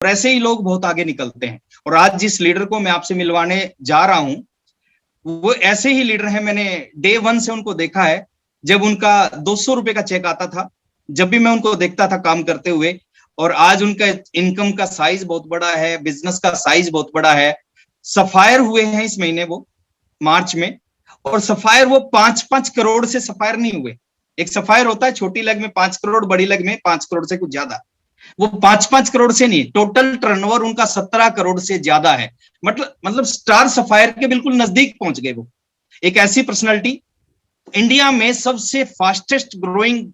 और ऐसे ही लोग बहुत आगे निकलते हैं। और आज जिस लीडर को मैं आपसे मिलवाने जा रहा हूं, वो ऐसे ही लीडर है। मैंने डे 1 से उनको देखा है। जब उनका 200 रुपए का चेक आता था, जब भी मैं उनको देखता था काम करते हुए, और आज उनका इनकम का साइज बहुत बड़ा है, बिजनेस का साइज बहुत बड़ा है। सफायर हुए हैं इस महीने वो, मार्च में। और सफायर वो 5-5 करोड़ से सफायर नहीं हुए। एक सफायर होता है छोटी लेग में 5 करोड़, बड़ी लेग में 5 करोड़ से कुछ ज्यादा। वो 5-5 करोड़ से नहीं, टोटल टर्नओवर उनका 17 करोड़ से ज्यादा है। मतलब स्टार सफायर के बिल्कुल नजदीक पहुंच गए वो। एक ऐसी पर्सनालिटी, इंडिया में सबसे फास्टेस्ट ग्रोइंग,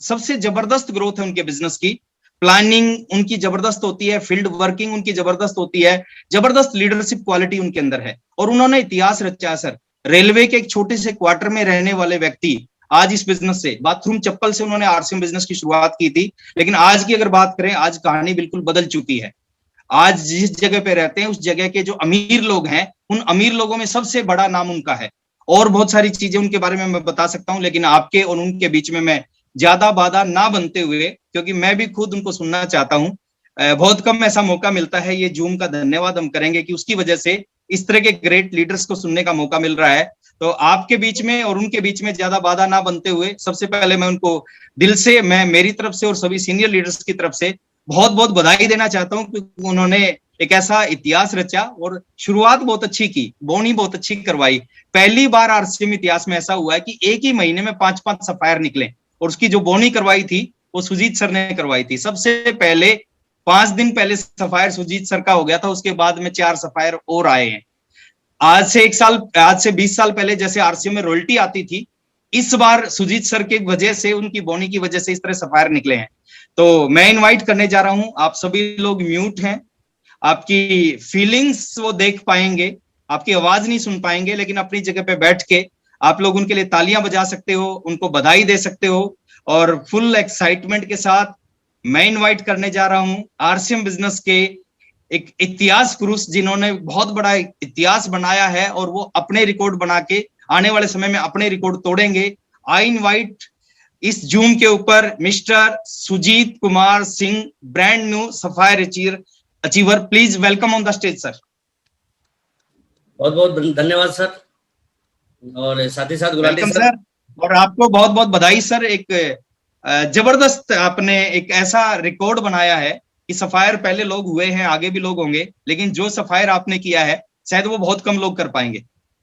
सबसे जबरदस्त ग्रोथ है उनके बिजनेस की। प्लानिंग उनकी जबरदस्त होती है, फील्ड वर्किंग उनकी जबरदस्त होती है, जबरदस्त लीडरशिप क्वालिटी उनके अंदर है। और उन्होंने इतिहास रचा है सर। रेलवे के एक छोटे से क्वार्टर में रहने वाले व्यक्ति आज इस बिजनेस से, बाथरूम चप्पल से उन्होंने आरसीएम बिजनेस की शुरुआत की थी, लेकिन आज की अगर बात करें, आज कहानी बिल्कुल बदल चुकी है। आज जिस जगह पे रहते हैं, उस जगह के जो अमीर लोग हैं, उन अमीर लोगों में सबसे बड़ा नाम उनका है। और बहुत सारी चीजें उनके बारे में मैं बता सकता हूं, लेकिन आपके और उनके बीच में मैं ज्यादा बाधा ना बनते हुए, क्योंकि मैं भी खुद उनको सुनना चाहता हूं। बहुत कम ऐसा मौका मिलता है। ये जूम का धन्यवाद हम करेंगे कि उसकी वजह से इस तरह के ग्रेट लीडर्स को सुनने का मौका मिल रहा है। तो आपके बीच में और उनके बीच में ज्यादा बाधा ना बनते हुए, सबसे पहले मैं उनको दिल से, मैं मेरी तरफ से और सभी सीनियर लीडर्स की तरफ से बहुत बहुत बधाई देना चाहता हूं, क्योंकि उन्होंने एक ऐसा इतिहास रचा और शुरुआत बहुत अच्छी की, बोनी बहुत अच्छी करवाई। पहली बार आरसीएम इतिहास में ऐसा हुआ है कि एक ही महीने में 5-5 सफायर निकले, और उसकी जो बोनी करवाई थी वो सुजीत सर ने करवाई थी। सबसे पहले 5 दिन पहले सफायर सुजीत सर का हो गया था, उसके बाद में 4 सफायर और आए हैं। आज से 20 साल पहले जैसे आरसीएम में रॉयल्टी आती थी, इस बार सुजीत सर की वजह से, उनकी बोनी की वजह से इस तरह सफायर निकले हैं। तो मैं इनवाइट करने जा रहा हूं, आप सभी लोग म्यूट हैं, आपकी फीलिंग्स वो देख पाएंगे, आपकी आवाज नहीं सुन पाएंगे, लेकिन अपनी जगह पे बैठ के आप लोग उनके लिए तालियां बजा सकते हो, उनको बधाई दे सकते हो। और फुल एक्साइटमेंट के साथ मैं इनवाइट करने जा रहा हूं आरसीएम बिजनेस के एक इतिहास पुरुष, जिन्होंने बहुत बड़ा इतिहास बनाया है, और वो अपने रिकॉर्ड बना के आने वाले समय में अपने रिकॉर्ड तोड़ेंगे। आई इनवाइट इस जूम के ऊपर mister Sujit Kumar Singh, brand new sapphire achiever. Please welcome on the stage sir. बहुत बहुत धन्यवाद सर, और साथ ही साथ गुलाटी सर, और आपको बहुत बहुत बधाई सर। एक जबरदस्त आपने एक ऐसा रिकॉर्ड बनाया है कि सफायर पहले लोग हुए हैं, आगे भी लोग होंगे, लेकिन जो सफायर आपने किया है शायद वो बहुत कम लोग कर पाएंगे।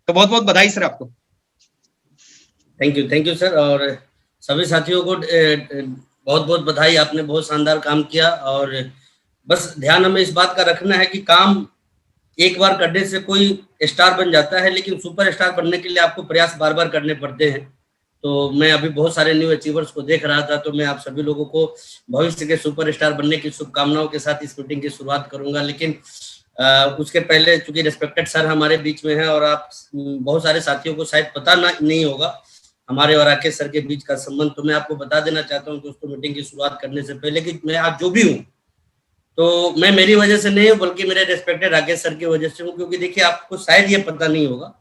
तो बहुत बहुत बधाई सर आपको। थैंक यू सर, और सभी साथियों को बहुत बहुत बधाई। आपने बहुत शानदार काम किया, और बस ध्यान हमें इस बात का रखना है कि काम एक बार करने से कोई स्टार बन जाता है, लेकिन सुपर स्टार बनने के लिए आपको प्रयास बार बार करने पड़ते हैं। तो मैं अभी बहुत सारे न्यू अचीवर्स को देख रहा था, तो मैं आप सभी लोगों को भविष्य के सुपर स्टार बनने की शुभकामनाओं के साथ इस मीटिंग की शुरुआत करूंगा। लेकिन उसके पहले, चूंकि रिस्पेक्टेड सर हमारे बीच में है, और आप बहुत सारे साथियों को शायद पता नहीं होगा हमारे और राकेश सर के बीच का संबंध, तो मैं आपको बता देना चाहता हूँ दोस्तों, मीटिंग की शुरुआत करने से पहले, कि मैं आज जो भी हूँ, तो मैं मेरी वजह से नहीं हूँ, बल्कि मेरे रिस्पेक्टेड राकेश सर की वजह से हूँ। क्योंकि देखिए, आपको शायद ये पता नहीं होगा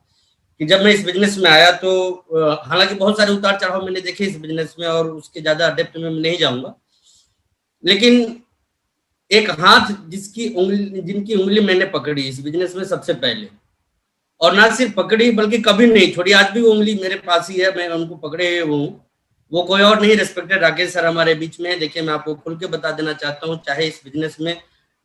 कि जब मैं इस बिजनेस में आया, तो हालांकि बहुत सारे उतार चढ़ाव मैंने देखे इस बिजनेस में, और उसके ज्यादा डेप्थ में मैं नहीं जाऊंगा, लेकिन एक हाथ जिनकी उंगली मैंने पकड़ी इस बिजनेस में सबसे पहले, और ना सिर्फ पकड़ी बल्कि कभी नहीं छोड़ी, आज भी वो उंगली मेरे पास ही है, मैं उनको पकड़े हूँ, वो कोई और नहीं, रिस्पेक्टेड राकेश सर हमारे बीच में है। देखिए, मैं आपको खुल के बता देना चाहता हूँ, चाहे इस बिजनेस में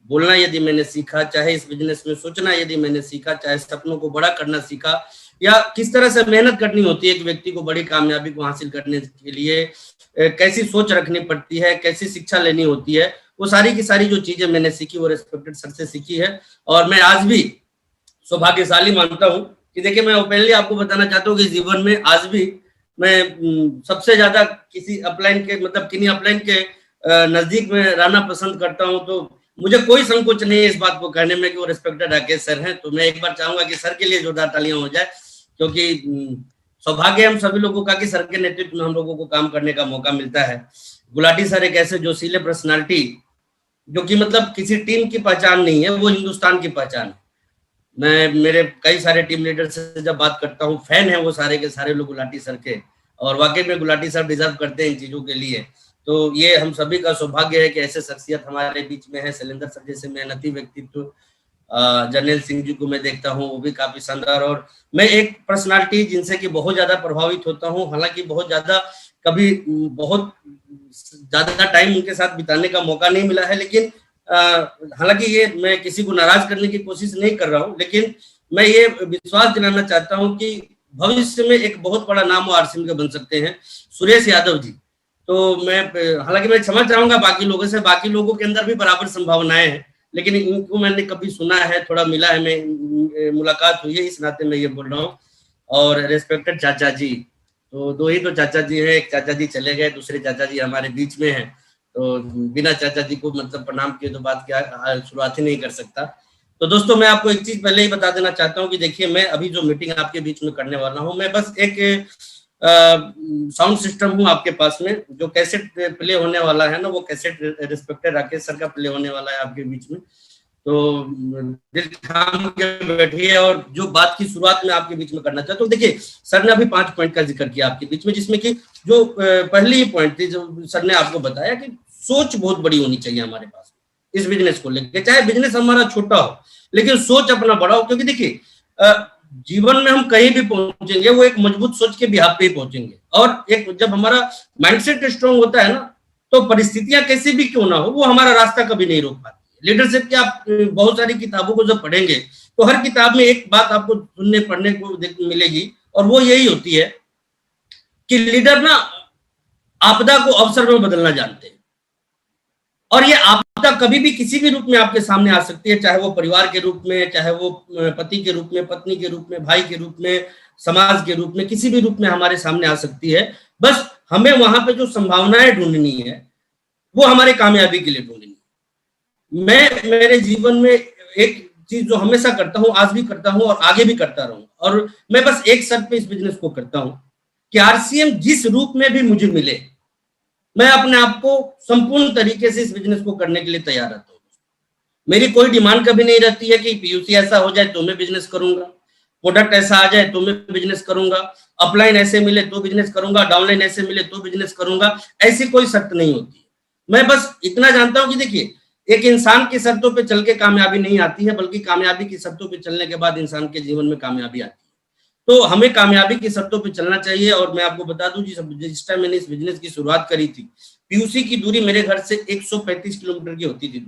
बोलना यदि मैंने सीखा, चाहे इस बिजनेस में सोचना यदि मैंने सीखा, चाहे सपनों को बड़ा करना सीखा, या किस तरह से मेहनत करनी होती है एक व्यक्ति को बड़ी कामयाबी को हासिल करने के लिए, कैसी सोच रखनी पड़ती है, कैसी शिक्षा लेनी होती है, वो सारी की सारी जो चीजें मैंने सीखी वो रिस्पेक्टेड सर से सीखी है। और मैं आज भी सौभाग्यशाली मानता हूँ कि देखिए, मैं ओपनली आपको बताना चाहता हूँ कि जीवन में आज भी मैं सबसे ज्यादा किसी अपलाइन के, मतलब किन्हीं अपलाइन के नजदीक में रहना पसंद करता हूँ। तो मुझे कोई संकोच नहीं है इस बात को कहने में कि वो रिस्पेक्टेड राकेश सर हैं। तो मैं एक बार चाहूंगा कि सर के लिए जोरदार तालियां हो जाए, क्योंकि सौभाग्य हम सभी लोगों का कि सर के नेतृत्व में हम लोगों को काम करने का मौका मिलता है। गुलाटी सर एक ऐसे जोशीले पर्सनालिटी, जो कि मतलब किसी टीम की पहचान नहीं है, वो हिंदुस्तान की पहचान है। मैं मेरे कई सारे टीम लीडर से जब बात करता हूँ, फैन है वो सारे के सारे लोग गुलाटी सर के, और वाकई में गुलाटी साहब डिजर्व करते हैं इन चीजों के लिए। तो ये हम सभी का सौभाग्य है कि ऐसे शख्सियत हमारे बीच में है। शैलेंद्र सर जैसे मेहनती व्यक्तित्व, जर्नैल सिंह जी को मैं देखता हूँ, वो भी काफी शानदार। और मैं एक पर्सनालिटी जिनसे कि बहुत ज्यादा प्रभावित होता हूँ, हालांकि बहुत ज्यादा टाइम उनके साथ बिताने का मौका नहीं मिला है, लेकिन हालांकि ये मैं किसी को नाराज करने की कोशिश नहीं कर रहा हूँ, लेकिन मैं ये विश्वास दिलाना चाहता हूँ कि भविष्य में एक बहुत बड़ा नाम आरसीएम के बन सकते हैं, सुरेश यादव जी। तो मैं हालांकि मैं क्षमा चाहूंगा बाकी लोगों से, बाकी लोगों के अंदर भी बराबर संभावनाएं हैं, लेकिन इनको मैंने कभी सुना है, थोड़ा मिला है, मैं मुलाकात हुई है, इस नाते मैं ये बोल रहा हूँ। और रेस्पेक्टेड चाचा जी, तो दो ही तो चाचा जी हैं, एक चाचा जी चले गए, दूसरे चाचा जी हमारे बीच में हैं, तो बिना चाचा जी को मतलब प्रणाम किए तो बात क्या शुरुआत ही नहीं कर सकता। तो दोस्तों मैं आपको एक चीज पहले ही बता देना चाहता हूँ कि देखिए, मैं अभी जो मीटिंग आपके बीच में करने वाला हूँ, मैं बस एक साउंड सिस्टम हूँ आपके पास में, जो कैसेट प्ले होने वाला है ना, वो कैसेट रिस्पेक्टेड राकेश सर का प्ले होने वाला है आपके बीच में। तो दिल थाम के बैठिए, और जो बात की शुरुआत में आपके बीच में करना चाहता हूँ, देखिए सर ने अभी 5 पॉइंट का जिक्र किया आपके बीच में, जिसमें कि जो पहली ही पॉइंट थी जो सर ने आपको बताया कि सोच बहुत बड़ी होनी चाहिए हमारे पास इस बिजनेस को लेकर। चाहे बिजनेस हमारा छोटा हो, लेकिन सोच अपना बड़ा हो, क्योंकि देखिए जीवन में हम कहीं भी पहुंचेंगे वो एक मजबूत सोच के बिहाफ पे ही पहुंचेंगे। और एक जब हमारा माइंडसेट स्ट्रांग होता है ना, तो परिस्थितियां कैसी भी क्यों ना हो, वो हमारा रास्ता कभी नहीं रोक पाती। लीडरशिप की आप बहुत सारी किताबों को जब पढ़ेंगे, तो हर किताब में एक बात आपको सुनने पढ़ने को मिलेगी, और वो यही होती है कि लीडर ना आपदा को अवसर में बदलना जानते हैं। और ये आपदा कभी भी किसी भी रूप में आपके सामने आ सकती है, चाहे वो परिवार के रूप में, चाहे वो पति के रूप में, पत्नी के रूप में, भाई के रूप में, समाज के रूप में, किसी भी रूप में हमारे सामने आ सकती है। बस हमें वहां पे जो संभावनाएं ढूंढनी है, वो हमारे कामयाबी के लिए ढूंढनी है। मैं मेरे जीवन में एक चीज जो हमेशा करता हूं, आज भी करता हूं और आगे भी करता रहूं, और मैं बस एक शर्त पे इस बिजनेस को करता हूं कि आरसीएम जिस रूप में भी मुझे मिले, मैं अपने आप को संपूर्ण तरीके से इस बिजनेस को करने के लिए तैयार रहता हूँ। मेरी कोई डिमांड कभी नहीं रहती है कि पीयूसी ऐसा हो जाए तो मैं बिजनेस करूंगा, प्रोडक्ट ऐसा आ जाए तो मैं बिजनेस करूंगा, अपलाइन ऐसे मिले तो बिजनेस करूंगा, डाउनलाइन ऐसे मिले तो बिजनेस करूंगा, ऐसी कोई शर्त नहीं होती है। मैं बस इतना जानता हूं कि देखिए, एक इंसान की शर्तों पे चल के कामयाबी नहीं आती है, बल्कि कामयाबी की शर्तों पे चलने के बाद इंसान के जीवन में कामयाबी आती है। तो हमें कामयाबी की शर्तों पे चलना चाहिए। और मैं आपको बता दूं, जिस टाइम मैंने इस बिजनेस की शुरुआत करी थी, पीयूसी की दूरी मेरे घर से 135 किलोमीटर की होती थी,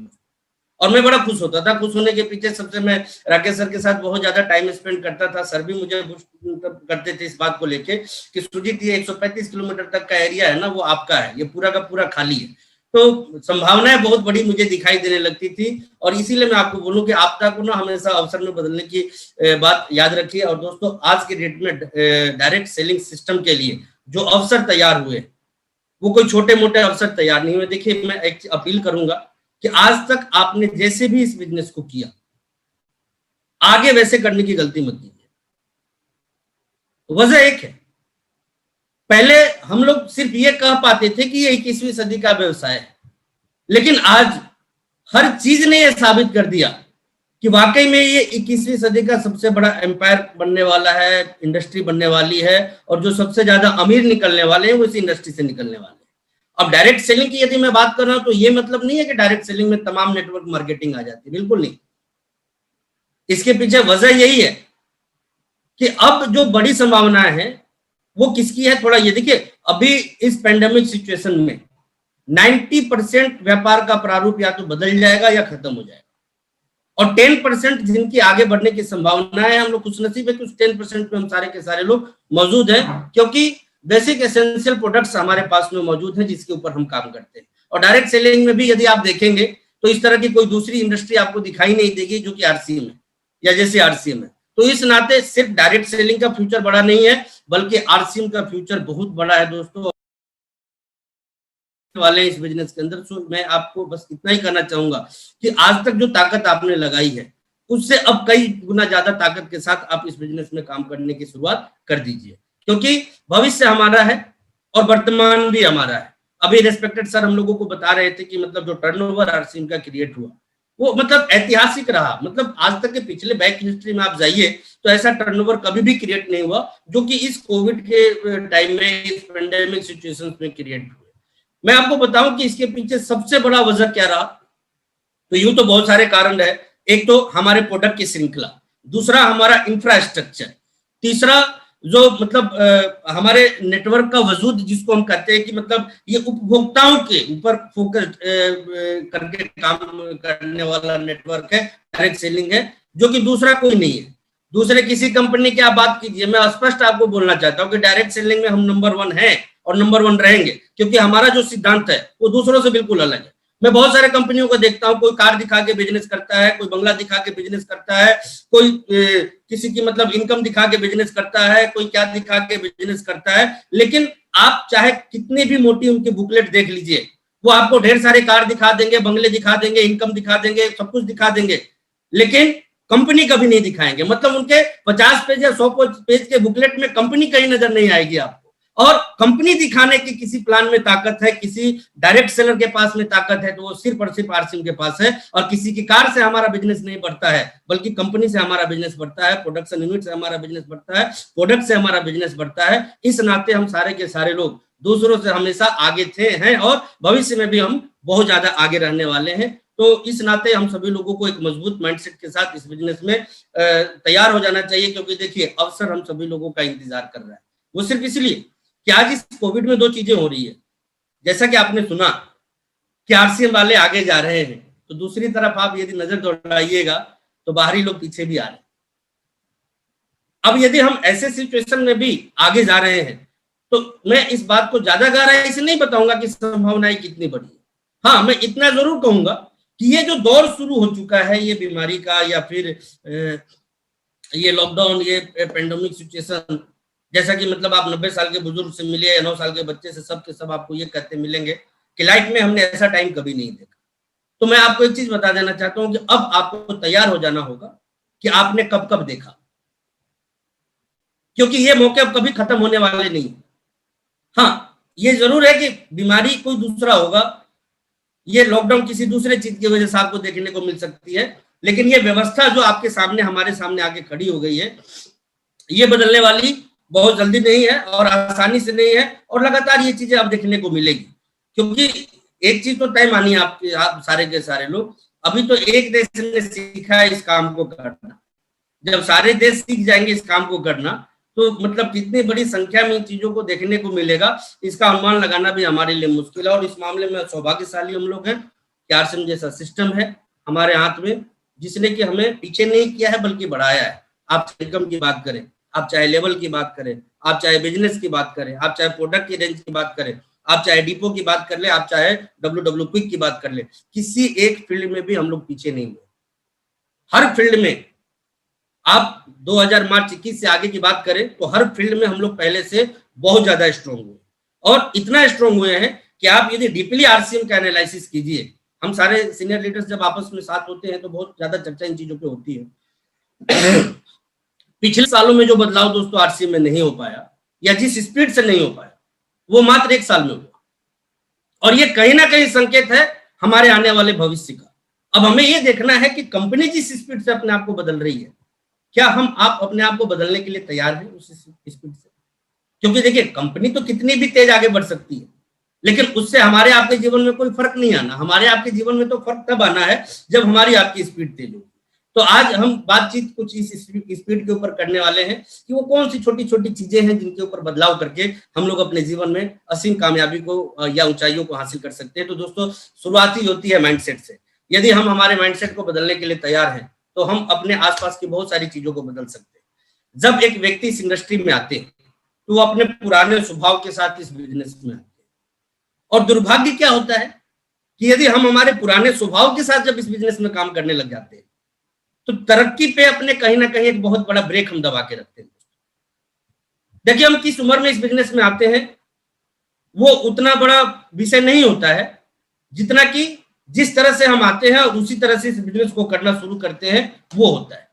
और मैं बड़ा खुश होता था। खुश होने के पीछे सबसे मैं राकेश सर के साथ बहुत ज्यादा टाइम स्पेंड करता था। सर भी मुझे करते थे इस बात को लेके कि सुजीत, ये 135 किलोमीटर तक का एरिया है ना, वो आपका है, ये पूरा का पूरा खाली है। तो संभावनाएं बहुत बड़ी मुझे दिखाई देने लगती थी, और इसीलिए मैं आपको बोलूं कि आपदा को ना हमेशा अवसर में बदलने की बात याद रखिए। और दोस्तों, आज के डेट में डायरेक्ट सेलिंग सिस्टम के लिए जो अवसर तैयार हुए, वो कोई छोटे मोटे अवसर तैयार नहीं हुए। देखिए, मैं एक अपील करूंगा कि आज तक आपने जैसे भी इस बिजनेस को किया, आगे वैसे करने की गलती मत कीजिए। वजह एक है, पहले हम लोग सिर्फ ये कह पाते थे कि ये 21वीं सदी का व्यवसाय है, लेकिन आज हर चीज ने यह साबित कर दिया कि वाकई में ये 21वीं सदी का सबसे बड़ा एम्पायर बनने वाला है, इंडस्ट्री बनने वाली है, और जो सबसे ज्यादा अमीर निकलने वाले हैं वो इस इंडस्ट्री से निकलने वाले हैं। अब डायरेक्ट सेलिंग की यदि मैं बात कर रहा हूं, तो ये मतलब नहीं है कि डायरेक्ट सेलिंग में तमाम नेटवर्क मार्केटिंग आ जाती है, बिल्कुल नहीं। इसके पीछे वजह यही है कि अब जो बड़ी संभावनाएं हैं वो किसकी है। थोड़ा ये देखिए, अभी इस पेंडेमिक सिचुएशन में 90% व्यापार का प्रारूप या तो बदल जाएगा या खत्म हो जाएगा, और 10% जिनकी आगे बढ़ने की संभावना है, हम लोग खुशनसीब है कि उस 10% में हम सारे के सारे लोग मौजूद हैं, क्योंकि बेसिक एसेंशियल प्रोडक्ट्स हमारे पास में मौजूद हैं जिसके ऊपर हम काम करते हैं। और डायरेक्ट सेलिंग में भी यदि आप देखेंगे तो इस तरह की कोई दूसरी इंडस्ट्री आपको दिखाई नहीं देगी जो कि आरसीएम है या जैसे आरसीएम है। तो इस नाते सिर्फ डायरेक्ट सेलिंग का फ्यूचर बड़ा नहीं है, बल्कि आरसीएम का फ्यूचर बहुत बड़ा है दोस्तों वाले इस बिजनेस के अंदर। सो मैं आपको बस इतना ही कहना चाहूंगा कि आज तक जो ताकत आपने लगाई है, उससे अब कई गुना ज्यादा ताकत के साथ आप इस बिजनेस में काम करने की शुरुआत कर दीजिए, क्योंकि भविष्य हमारा है और वर्तमान भी हमारा है। अभी रेस्पेक्टेड सर हम लोगों को बता रहे थे कि मतलब जो टर्नओवर आरसीएम का क्रिएट हुआ, वो मतलब ऐतिहासिक रहा। मतलब आज तक के पिछले बैक हिस्ट्री में आप जाइए तो ऐसा टर्नओवर कभी भी क्रिएट नहीं हुआ जो कि इस कोविड के टाइम में, इस पेंडेमिक सिचुएशन में क्रिएट हुए। मैं आपको बताऊं कि इसके पीछे सबसे बड़ा वजह क्या रहा, तो यूं तो बहुत सारे कारण है। एक तो हमारे प्रोडक्ट की श्रृंखला, दूसरा हमारा इंफ्रास्ट्रक्चर, तीसरा जो मतलब हमारे नेटवर्क का वजूद, जिसको हम कहते हैं कि मतलब ये उपभोक्ताओं के ऊपर फोकस करके काम करने वाला नेटवर्क है, डायरेक्ट सेलिंग है, जो कि दूसरा कोई नहीं है। दूसरे किसी कंपनी की आप बात कीजिए, मैं स्पष्ट आपको बोलना चाहता हूं कि डायरेक्ट सेलिंग में हम नंबर 1 हैं और नंबर 1 रहेंगे, क्योंकि हमारा जो सिद्धांत है वो दूसरों से बिल्कुल अलग है। मैं बहुत सारे कंपनियों को देखता हूं, कोई कार दिखा के बिजनेस करता है, कोई बंगला दिखा के बिजनेस करता है, कोई किसी की मतलब इनकम दिखा के बिजनेस करता है, कोई क्या दिखा के बिजनेस करता है। लेकिन आप चाहे कितनी भी मोटी उनकी बुकलेट देख लीजिए, वो आपको ढेर सारे कार दिखा देंगे, बंगले दिखा देंगे, इनकम दिखा देंगे, सब कुछ दिखा देंगे, लेकिन कंपनी कभी नहीं दिखाएंगे। मतलब उनके 50 पेज या 100 पेज के बुकलेट में कंपनी कहीं नजर नहीं आएगी आपको। और कंपनी दिखाने की किसी प्लान में ताकत है, किसी डायरेक्ट सेलर के पास में ताकत है, तो वो सिर्फ और सिर्फ आरसीएम के पास है। और किसी की कार से हमारा बिजनेस नहीं बढ़ता है, बल्कि कंपनी से हमारा बिजनेस बढ़ता है, प्रोडक्शन यूनिट से हमारा बिजनेस बढ़ता है, प्रोडक्ट से हमारा बिजनेस बढ़ता है। इस नाते हम सारे के सारे लोग दूसरों से हमेशा आगे थे, हैं और भविष्य में भी हम बहुत ज्यादा आगे रहने वाले हैं। तो इस नाते हम सभी लोगों को एक मजबूत माइंडसेट के साथ इस बिजनेस में तैयार हो जाना चाहिए, क्योंकि देखिए अवसर हम सभी लोगों का इंतजार कर रहा है। वो सिर्फ इसलिए कि आज इस कोविड में 2 चीजें हो रही है। जैसा कि आपने सुना कि आरसीएम वाले आगे जा रहे हैं, तो दूसरी तरफ आप यदि नजर दौड़ाइएगा तो बाहरी लोग पीछे भी आ रहे हैं। अब यदि हम ऐसे सिचुएशन में भी आगे जा रहे हैं, तो मैं इस बात को ज्यादा गहराई से नहीं बताऊंगा कि संभावनाएं कितनी बड़ी है। हाँ, मैं इतना जरूर कहूंगा कि ये जो दौर शुरू हो चुका है, ये बीमारी का या फिर ये लॉकडाउन, ये पेंडेमिक सिचुएशन, जैसा कि मतलब आप 90 साल के बुजुर्ग से मिले या 9 साल के बच्चे से, सब के सब आपको ये कहते मिलेंगे कि लाइफ में हमने ऐसा टाइम कभी नहीं देखा। तो मैं आपको एक चीज बता देना चाहता हूं कि अब आपको तैयार हो जाना होगा कि आपने कब कब देखा, क्योंकि ये मौके अब कभी खत्म होने वाले नहीं। हाँ, ये जरूर है कि बीमारी कोई दूसरा होगा, ये लॉकडाउन किसी दूसरे चीज की वजह से आपको देखने को मिल सकती है, लेकिन ये व्यवस्था जो आपके सामने, हमारे सामने आके खड़ी हो गई है, ये बदलने वाली बहुत जल्दी नहीं है और आसानी से नहीं है, और लगातार ये चीजें आप देखने को मिलेगी। क्योंकि एक चीज तो तय मानिए आप सारे के सारे लोग, अभी तो एक देश ने सीखा है इस काम को करना। जब सारे देश सीख जाएंगे इस काम को करना, तो मतलब कितनी बड़ी संख्या में इन चीजों को देखने को मिलेगा, इसका अनुमान लगाना भी हमारे लिए मुश्किल है। और इस मामले में सौभाग्यशाली हम लोग हैं कि आरसीएम जैसा सिस्टम है हमारे हाथ में, जिसने कि हमें पीछे नहीं किया है बल्कि बढ़ाया है। आप इनकम की बात करें, आप चाहे लेवल की बात करें, आप चाहे बिजनेस की बात करें, आप चाहे प्रोडक्ट की रेंज की बात करें, आप चाहे डिपो की बात कर ले, आप चाहे डब्ल्यू क्विक की बात कर ले, किसी एक फील्ड में भी हम लोग पीछे नहीं हुए। हर फील्ड में आप 2021 से आगे की बात करें तो हर फील्ड में हम लोग पहले से बहुत ज्यादा स्ट्रॉन्ग हुए, और इतना स्ट्रॉन्ग हुए हैं कि आप यदि डीपली आरसीएम का एनालिसिस कीजिए, हम सारे सीनियर लीडर्स जब आपस में साथ होते हैं तो बहुत ज्यादा चर्चा इन चीजों पे होती है। पिछले सालों में जो बदलाव दोस्तों आरसीएम में नहीं हो पाया, या जिस स्पीड से नहीं हो पाया, वो मात्र 1 साल में हुआ, और ये कहीं ना कहीं संकेत है हमारे आने वाले भविष्य का। अब हमें ये देखना है कि कंपनी जिस स्पीड से अपने आप को बदल रही है, क्या आप अपने आप को बदलने के लिए तैयार हैं उस स्पीड से? क्योंकि देखिए, कंपनी तो कितनी भी तेज आगे बढ़ सकती है, लेकिन उससे हमारे आपके जीवन में कोई फर्क नहीं आना। हमारे आपके जीवन में तो फर्क तब आना है जब हमारी आपकी स्पीड तेज होगी। तो आज हम बातचीत कुछ इस स्पीड के ऊपर करने वाले हैं कि वो कौन सी छोटी छोटी चीजें हैं जिनके ऊपर बदलाव करके हम लोग अपने जीवन में असीम कामयाबी को या ऊंचाइयों को हासिल कर सकते हैं। तो दोस्तों, शुरुआत ही होती है माइंडसेट से। यदि हम हमारे माइंडसेट को बदलने के लिए तैयार हैं तो हम अपने आसपास की बहुत सारी चीजों को बदल सकते हैं। जब एक व्यक्ति इस इंडस्ट्री में आते हैं तो वो अपने पुराने स्वभाव के साथ इस बिजनेस में आते हैं, और दुर्भाग्य क्या होता है कि यदि हम हमारे पुराने स्वभाव के साथ जब इस बिजनेस में काम करने लग जाते हैं तो तरक्की पे अपने कहीं ना कहीं एक बहुत बड़ा ब्रेक हम दबा के रखते हैं। देखिए, हम किस उम्र में इस बिजनेस में आते हैं वो उतना बड़ा विषय नहीं होता है, जितना कि जिस तरह से हम आते हैं और उसी तरह से इस बिजनेस को करना शुरू करते हैं वो होता है।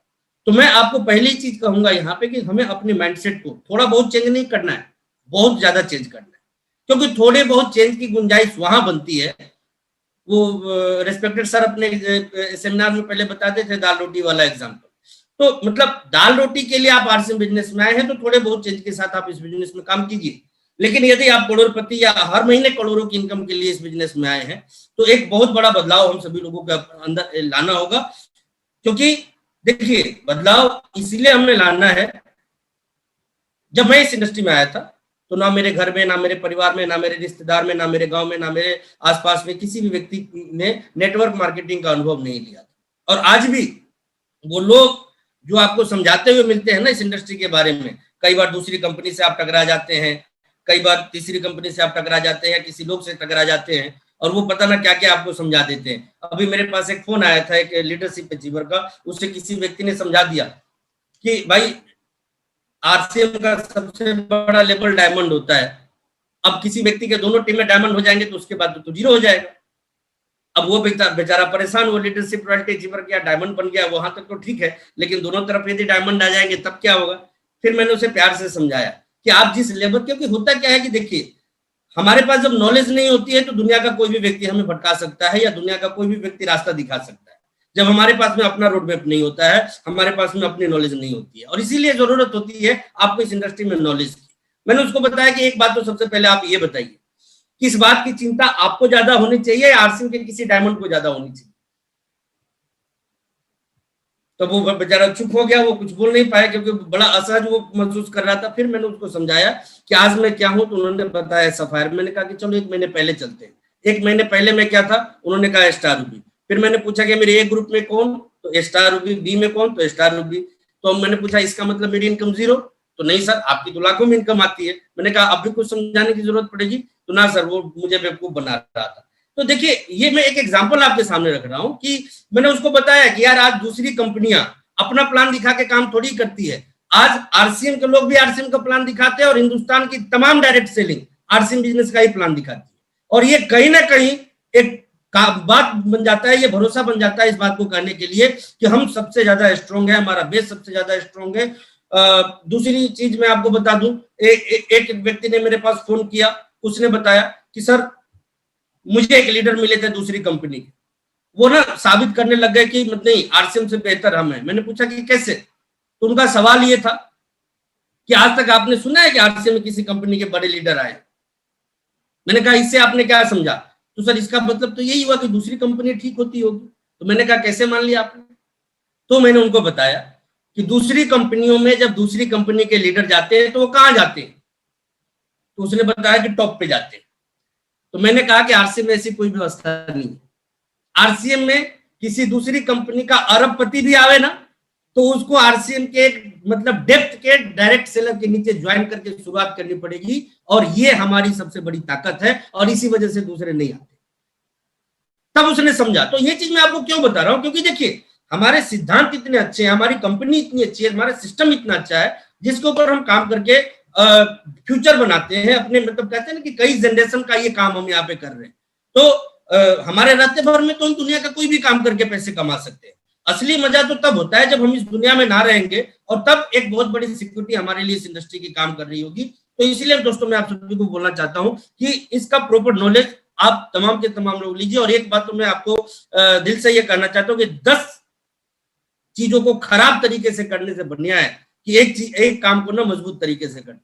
तो मैं आपको पहली चीज कहूंगा यहाँ पे कि हमें अपने माइंडसेट को थोड़ा बहुत चेंज नहीं करना है, बहुत ज्यादा चेंज करना है। क्योंकि थोड़े बहुत चेंज की गुंजाइश वहां बनती है वो रेस्पेक्टेड सर अपने सेमिनार में पहले बताते थे दाल रोटी वाला एग्जाम्पल। तो मतलब दाल रोटी के लिए आप आरसीएम बिजनेस में आए हैं तो थोड़े बहुत चेंज के साथ आप इस बिजनेस में काम कीजिए। लेकिन यदि आप करोड़पति या हर महीने करोड़ों की इनकम के लिए इस बिजनेस में आए हैं तो एक बहुत बड़ा बदलाव हम सभी लोगों के अंदर लाना होगा। क्योंकि देखिए, बदलाव इसलिए हमें लाना है, जब मैं इस इंडस्ट्री में आया था तो ना मेरे घर में, ना मेरे परिवार में, ना मेरे रिश्तेदार में, ना मेरे गांव में, ना मेरे आसपास में किसी भी व्यक्ति ने नेटवर्क मार्केटिंग का अनुभव नहीं लिया था। और आज भी वो लोग जो आपको समझाते हुए मिलते हैं ना इस इंडस्ट्री के बारे में, कई बार दूसरी कंपनी से आप टकरा जाते हैं, कई बार तीसरी कंपनी से आप टकरा जाते हैं, किसी लोग से टकरा जाते हैं और वो पता ना क्या क्या आपको समझा देते हैं। अभी मेरे पास एक फोन आया था एक लीडरशिप अचीवर का, उससे किसी व्यक्ति ने समझा दिया कि भाई आरसीएम का सबसे बड़ा लेवल डायमंड होता है। अब किसी व्यक्ति के दोनों टीम में डायमंड हो जाएंगे तो उसके बाद तो जीरो हो जाएगा। अब वो बेचारा परेशान, वो लीडरशिप रॉयल्टी अचीवर किया, डायमंड बन गया, वहां तक तो ठीक है, लेकिन दोनों तरफ यदि डायमंड आ जाएंगे तब क्या होगा। फिर मैंने उसे प्यार से समझाया कि आप जिस लेवल, क्योंकि होता क्या है कि देखिए, हमारे पास जब नॉलेज नहीं होती है तो दुनिया का कोई भी व्यक्ति हमें भटका सकता है या दुनिया का कोई भी व्यक्ति रास्ता दिखा सकता है। जब हमारे पास में अपना रोड मैप नहीं होता है, हमारे पास में अपनी नॉलेज नहीं होती है, और इसीलिए जरूरत होती है आपको इस इंडस्ट्री में नॉलेज की। मैंने उसको बताया कि एक बात तो सबसे पहले आप ये बताइए, किस बात की चिंता आपको ज्यादा होनी चाहिए या आरसीएम के किसी डायमंड को ज्यादा होनी चाहिए। तो वो बेचारा चुप हो गया, वो कुछ बोल नहीं पाया क्योंकि बड़ा असहज वो महसूस कर रहा था। फिर मैंने उसको समझाया कि आज मैं क्या हूं, तो उन्होंने बताया सफायर। मैंने कहा कि चलो 1 महीने पहले चलते हैं। 1 महीने पहले मैं क्या था, उन्होंने कहा स्टार रूबी। फिर मैंने पूछा कि मेरे ए ग्रुप में कौन, तो स्टार रूबी, बी में कौन, तो स्टार रूबी। तो मैंने पूछा इसका मतलब मेरी इनकम जीरो, तो नहीं सर आपकी तो लाखों में इनकम आती है। मैंने कहा अब भी कुछ समझाने की जरूरत पड़ेगी, तो ना सर वो मुझे बेवकूफ बना रहा था। तो देखिए, ये मैं एक एग्जाम्पल आपके सामने रख रहा हूं कि मैंने उसको बताया कि यार आज दूसरी कंपनियां अपना प्लान दिखा के काम थोड़ी करती है। आज आरसीएम के लोग भी आरसीएम का प्लान दिखाते हैं और हिंदुस्तान की तमाम डायरेक्ट सेलिंग आरसीएम बिजनेस का ही प्लान दिखाती है। और ये कहीं ना कहीं एक बात बन जाता है, ये भरोसा बन जाता है इस बात को कहने के लिए कि हम सबसे ज्यादा स्ट्रॉन्ग है, हमारा बेस सबसे ज्यादा स्ट्रॉन्ग है। दूसरी चीज मैं आपको बता दूं, एक व्यक्ति ने मेरे पास फोन किया, उसने बताया कि सर मुझे एक लीडर मिले थे दूसरी कंपनी के, वो ना साबित करने लग गए कि नहीं आरसीएम से बेहतर हम हैं। मैंने पूछा कि कैसे, तो उनका सवाल ये था कि आज तक आपने सुना है कि आरसीएम में किसी कंपनी के बड़े लीडर आए। मैंने कहा इससे आपने क्या समझा, तो सर इसका मतलब तो यही हुआ कि दूसरी कंपनी ठीक होती होगी। तो मैंने कहा कैसे मान लिया आपने, तो मैंने उनको बताया कि दूसरी कंपनियों में जब दूसरी कंपनी के लीडर जाते हैं तो वो कहां जाते हैं, तो उसने बताया कि टॉप पे जाते हैं। तो मैंने कहा कि आरसीएम में ऐसी कोई व्यवस्था नहीं है। आरसीएम में किसी दूसरी कंपनी का अरबपति भी आवे ना तो उसको आरसीएम के मतलब डेप्थ के डायरेक्ट सेलर के नीचे ज्वाइन करके शुरुआत करनी पड़ेगी, और ये हमारी सबसे बड़ी ताकत है और इसी वजह से दूसरे नहीं आते। तब उसने समझा। तो ये चीज मैं आपको क्यों बता रहा हूं, क्योंकि देखिए हमारे सिद्धांत इतने अच्छे हैं, हमारी कंपनी इतनी अच्छी है, हमारा सिस्टम इतना अच्छा है जिसके ऊपर हम काम करके फ्यूचर बनाते हैं अपने, मतलब कहते हैं ना कि कई जनरेशन का ये काम हम यहाँ पे कर रहे हैं। तो हमारे रहते भर में तो हम दुनिया का कोई भी काम करके पैसे कमा सकते हैं। असली मजा तो तब होता है जब हम इस दुनिया में ना रहेंगे और तब एक बहुत बड़ी सिक्योरिटी हमारे लिए इस इंडस्ट्री की काम कर रही होगी। तो इसलिए दोस्तों मैं आप सभी को बोलना चाहता हूं कि इसका प्रॉपर नॉलेज आप तमाम के तमाम लोग लीजिए। और एक बात तो मैं आपको दिल से ये कहना चाहता हूँ कि 10 चीजों को खराब तरीके से करने से बढ़िया है कि एक काम को ना मजबूत तरीके से करना।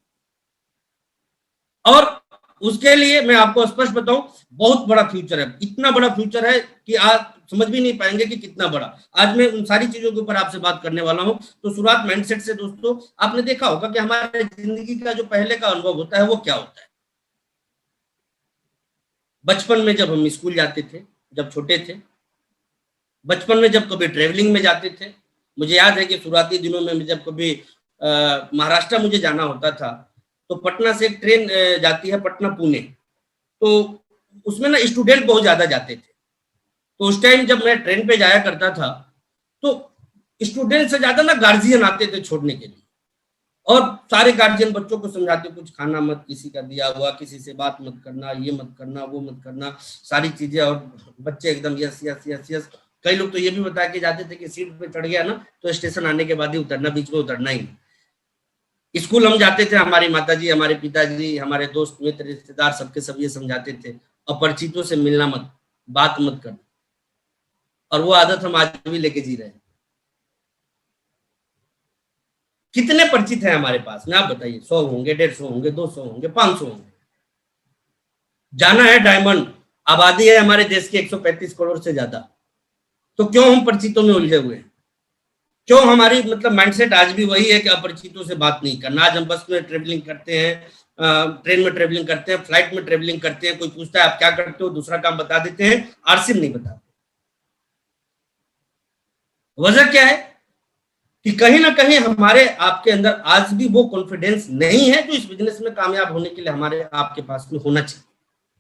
और उसके लिए मैं आपको स्पष्ट बताऊं, बहुत बड़ा फ्यूचर है, इतना बड़ा फ्यूचर है कि आप समझ भी नहीं पाएंगे कि कितना बड़ा। आज मैं उन सारी चीजों के ऊपर आपसे बात करने वाला हूं। तो शुरुआत माइंडसेट से। दोस्तों आपने देखा होगा कि हमारे जिंदगी का जो पहले का अनुभव होता है वो क्या होता है। बचपन में जब हम स्कूल जाते थे, जब छोटे थे, बचपन में जब कभी ट्रेवलिंग में जाते थे, मुझे याद है कि शुरुआती दिनों में जब कभी महाराष्ट्र मुझे जाना होता था तो पटना से एक ट्रेन जाती है पटना पुणे, तो उसमें ना स्टूडेंट बहुत ज्यादा जाते थे। तो उस टाइम जब मैं ट्रेन पे जाया करता था तो स्टूडेंट से ज्यादा ना गार्जियन आते थे छोड़ने के लिए, और सारे गार्जियन बच्चों को समझाते कुछ खाना मत किसी का दिया हुआ, किसी से बात मत करना, ये मत करना, वो मत करना, सारी चीजें। और बच्चे एकदम यस यस यस यस। कई लोग तो ये भी बता के जाते थे कि सीट पे चढ़ गया ना तो स्टेशन आने के बाद ही उतरना, बीच में उतरना ही नहीं। स्कूल हम जाते थे, हमारी माताजी, हमारे पिताजी, हमारे दोस्त मित्र रिश्तेदार सबके सब ये समझाते थे अपरिचितों से मिलना मत, बात मत करना। और वो आदत हम आज भी लेके जी रहे हैं। कितने परिचित हैं हमारे पास में, आप बताइए? 100 होंगे, 150 होंगे, 200 होंगे, 500 होंगे। जाना है डायमंड, आबादी है हमारे देश की 135 करोड़ से ज्यादा, तो क्यों हम परिचितों में उलझे हुए हैं? क्यों हमारी मतलब माइंडसेट आज भी वही है कि अपरिचितों से बात नहीं करना। आज हम बस में ट्रेवलिंग करते हैं, ट्रेन में ट्रेवलिंग करते हैं, फ्लाइट में ट्रेवलिंग करते हैं, कोई पूछता है आप क्या करते हो, दूसरा काम बता देते हैं, आरसी नहीं बताते। वजह क्या है कि कहीं ना कहीं हमारे आपके अंदर आज भी वो कॉन्फिडेंस नहीं है जो इस बिजनेस में कामयाब होने के लिए हमारे आपके पास में होना चाहिए।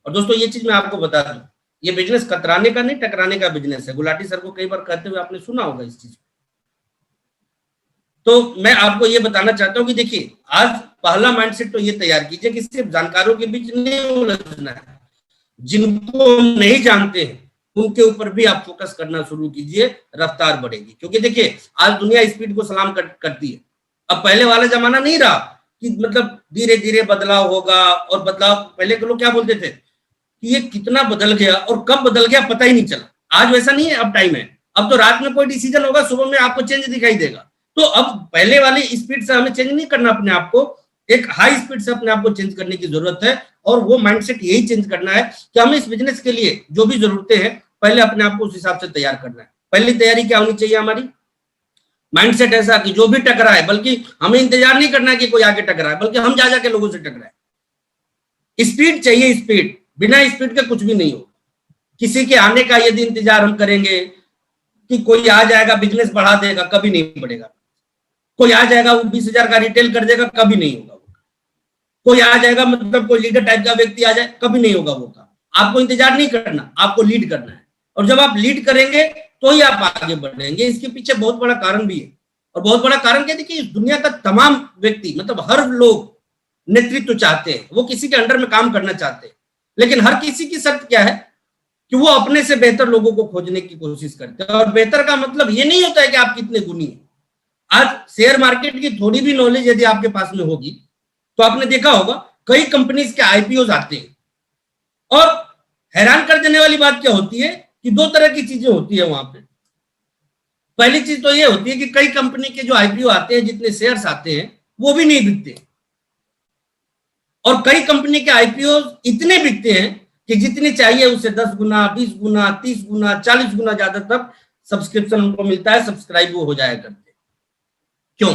और दोस्तों ये चीज मैं आपको बता दूं, ये बिजनेस कतराने का नहीं, टकराने का बिजनेस है। गुलाटी सर को कई बार कहते हुए आपने सुना होगा इस चीज को। तो मैं आपको ये बताना चाहता हूं कि देखिए, आज पहला माइंडसेट तो ये तैयार कीजिए कि सिर्फ जानकारों के बीच नहीं उलझना है, जिनको हम नहीं जानते हैं उनके ऊपर भी आप फोकस करना शुरू कीजिए, रफ्तार बढ़ेगी। क्योंकि देखिए आज दुनिया स्पीड को सलाम करती है। अब पहले वाला जमाना नहीं रहा कि मतलब धीरे धीरे बदलाव होगा, और बदलाव पहले के लोग क्या बोलते थे कि ये कितना बदल गया और कब बदल गया पता ही नहीं चला। आज वैसा नहीं है, अब टाइम है। अब तो रात में कोई डिसीजन होगा, सुबह में आपको चेंज दिखाई देगा। तो अब पहले वाली स्पीड से हमें चेंज नहीं करना अपने आप को, एक हाई स्पीड से अपने आप को चेंज करने की जरूरत है। और वो माइंडसेट यही चेंज करना है कि हमें इस बिजनेस के लिए जो भी जरूरतें हैं पहले अपने आप को उस हिसाब से तैयार करना है। पहली तैयारी क्या होनी चाहिए हमारी? माइंडसेट ऐसा कि जो भी टकराए, बल्कि हमें इंतजार नहीं करना है कि कोई आगे टकराए, बल्कि हम जा जाके लोगों से टकराए। स्पीड चाहिए, स्पीड, बिना स्पीड के कुछ भी नहीं हो। किसी के आने का यदि इंतजार हम करेंगे कि कोई आ जाएगा बिजनेस बढ़ा देगा, कभी नहीं बढ़ेगा। कोई आ जाएगा वो 20,000 का रिटेल कर देगा, कभी नहीं होगा। कोई आ जाएगा मतलब कोई लीडर टाइप का व्यक्ति आ जाए, कभी नहीं होगा वो काम। आपको इंतजार नहीं करना, आपको लीड करना है। और जब आप लीड करेंगे तो ही आप आगे बढ़ेंगे। इसके पीछे बहुत बड़ा कारण भी है। और बहुत बड़ा कारण क्या है कि दुनिया का तमाम व्यक्ति, मतलब हर लोग नेतृत्व चाहते हैं, वो किसी के अंडर में काम करना चाहते हैं। लेकिन हर किसी की शर्त क्या है कि वो अपने से बेहतर लोगों को खोजने की कोशिश करते हैं। और बेहतर का मतलब ये नहीं होता है कि आप कितने गुणी हैं। आज शेयर मार्केट की थोड़ी भी नॉलेज यदि आपके पास में होगी तो आपने देखा होगा कई कंपनीज के आईपीओ आते हैं। और हैरान कर देने वाली बात क्या होती है कि दो तरह की चीजें होती है वहां पे। पहली चीज तो ये होती है कि कई कंपनी के जो आईपीओ आते हैं, जितने शेयर्स आते हैं वो भी नहीं बिकते। और कई कंपनी के आईपीओ इतने बिकते हैं कि जितनी चाहिए उससे 10 गुना, 20 गुना, 30 गुना, 40 गुना ज्यादा तक सब्सक्रिप्शन उनको मिलता है, सब्सक्राइब वो हो जाया करते। क्यों?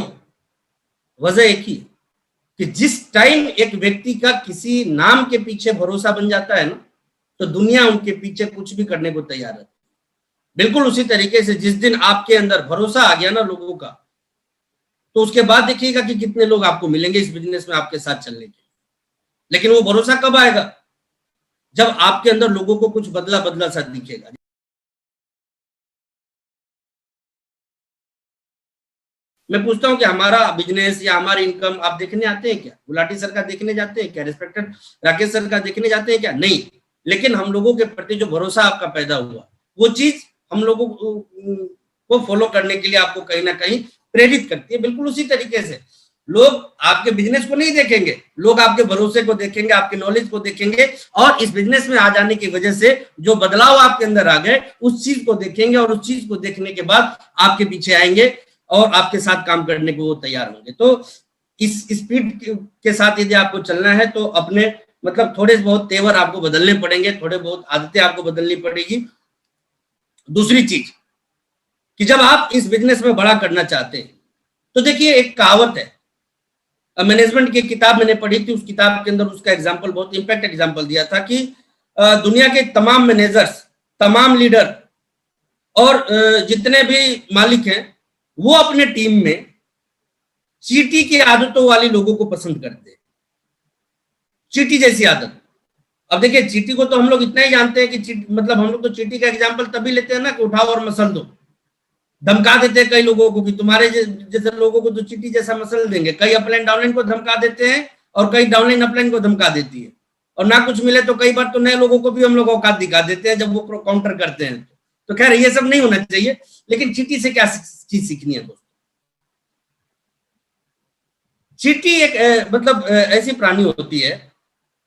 वजह एक ही कि जिस टाइम एक व्यक्ति का किसी नाम के पीछे भरोसा बन जाता है ना, तो दुनिया उनके पीछे कुछ भी करने को तैयार है। बिल्कुल उसी तरीके से जिस दिन आपके अंदर भरोसा आ गया ना लोगों का, तो उसके बाद देखिएगा कि कितने लोग आपको मिलेंगे इस बिजनेस में आपके साथ चलने के। लेकिन वो भरोसा कब आएगा? जब आपके अंदर लोगों को कुछ बदला बदला सा दिखेगा। मैं पूछता हूं कि हमारा बिजनेस या हमारी इनकम आप देखने आते हैं क्या? गुलाटी सर का देखने जाते हैं क्या? रिस्पेक्टेड राकेश सर का देखने जाते हैं क्या? नहीं। लेकिन हम लोगों के प्रति जो भरोसा आपका पैदा हुआ, वो चीज हम लोगों को फॉलो करने के लिए आपको कहीं ना कहीं प्रेरित करती है। बिल्कुल उसी तरीके से लोग आपके बिजनेस को नहीं देखेंगे, लोग आपके भरोसे को देखेंगे, आपके नॉलेज को देखेंगे। और इस बिजनेस में आ जाने की वजह से जो बदलाव आपके अंदर आ गए उस चीज को देखेंगे, और उस चीज को देखने के बाद आपके पीछे आएंगे और आपके साथ काम करने को वो तैयार होंगे। तो इस स्पीड के साथ यदि आपको चलना है तो अपने मतलब थोड़े बहुत तेवर आपको बदलने पड़ेंगे, थोड़े बहुत आदतें आपको बदलनी पड़ेगी। दूसरी चीज कि जब आप इस बिजनेस में बड़ा करना चाहते हैं तो देखिए, एक कहावत है, मैनेजमेंट की किताब मैंने पढ़ी थी, उस किताब के अंदर उसका एग्जाम्पल, बहुत इंपैक्ट एग्जाम्पल दिया था कि दुनिया के तमाम मैनेजर्स, तमाम लीडर और जितने भी मालिक हैं वो अपने टीम में चींटी की आदतों वाली लोगों को पसंद करते हैं। चींटी जैसी आदत। अब देखिए, चींटी को तो हम लोग इतना ही जानते हैं कि मतलब हम लोग तो चींटी का एग्जाम्पल तभी लेते हैं ना कि उठाओ और मसल दो, धमका देते हैं कई लोगों को कि तुम्हारे जैसे लोगों को तो चींटी जैसा मसल देंगे। कई अपलाइन डाउनलाइन को धमका देते हैं और कई डाउनलाइन अपलाइन को धमका देती है। और ना कुछ मिले तो कई बार तो नए लोगों को भी हम लोग औकात दिखा देते हैं जब वो काउंटर करते हैं। तो खैर ये सब नहीं होना चाहिए। लेकिन चींटी से क्या चीज सीखनी है दोस्तों? चींटी एक मतलब ऐसी प्राणी होती है,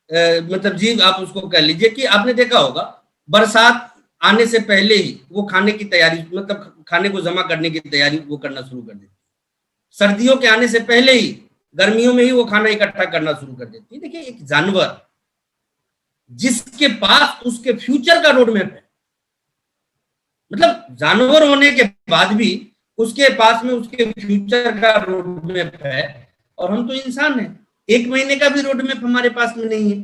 मतलब जीव आप उसको कह लीजिए कि आपने देखा होगा बरसात आने से पहले ही वो खाने की तैयारी, मतलब खाने को जमा करने की तैयारी वो करना शुरू कर देती। सर्दियों के आने से पहले ही, गर्मियों में ही वो खाना इकट्ठा करना शुरू कर देती है। देखिए, एक जानवर जिसके पास उसके फ्यूचर का रोड मैप है, मतलब जानवर होने के बाद भी उसके पास में उसके फ्यूचर का रोड मैप है, और हम तो इंसान हैं, 1 महीने का भी रोड मैप हमारे पास में नहीं है,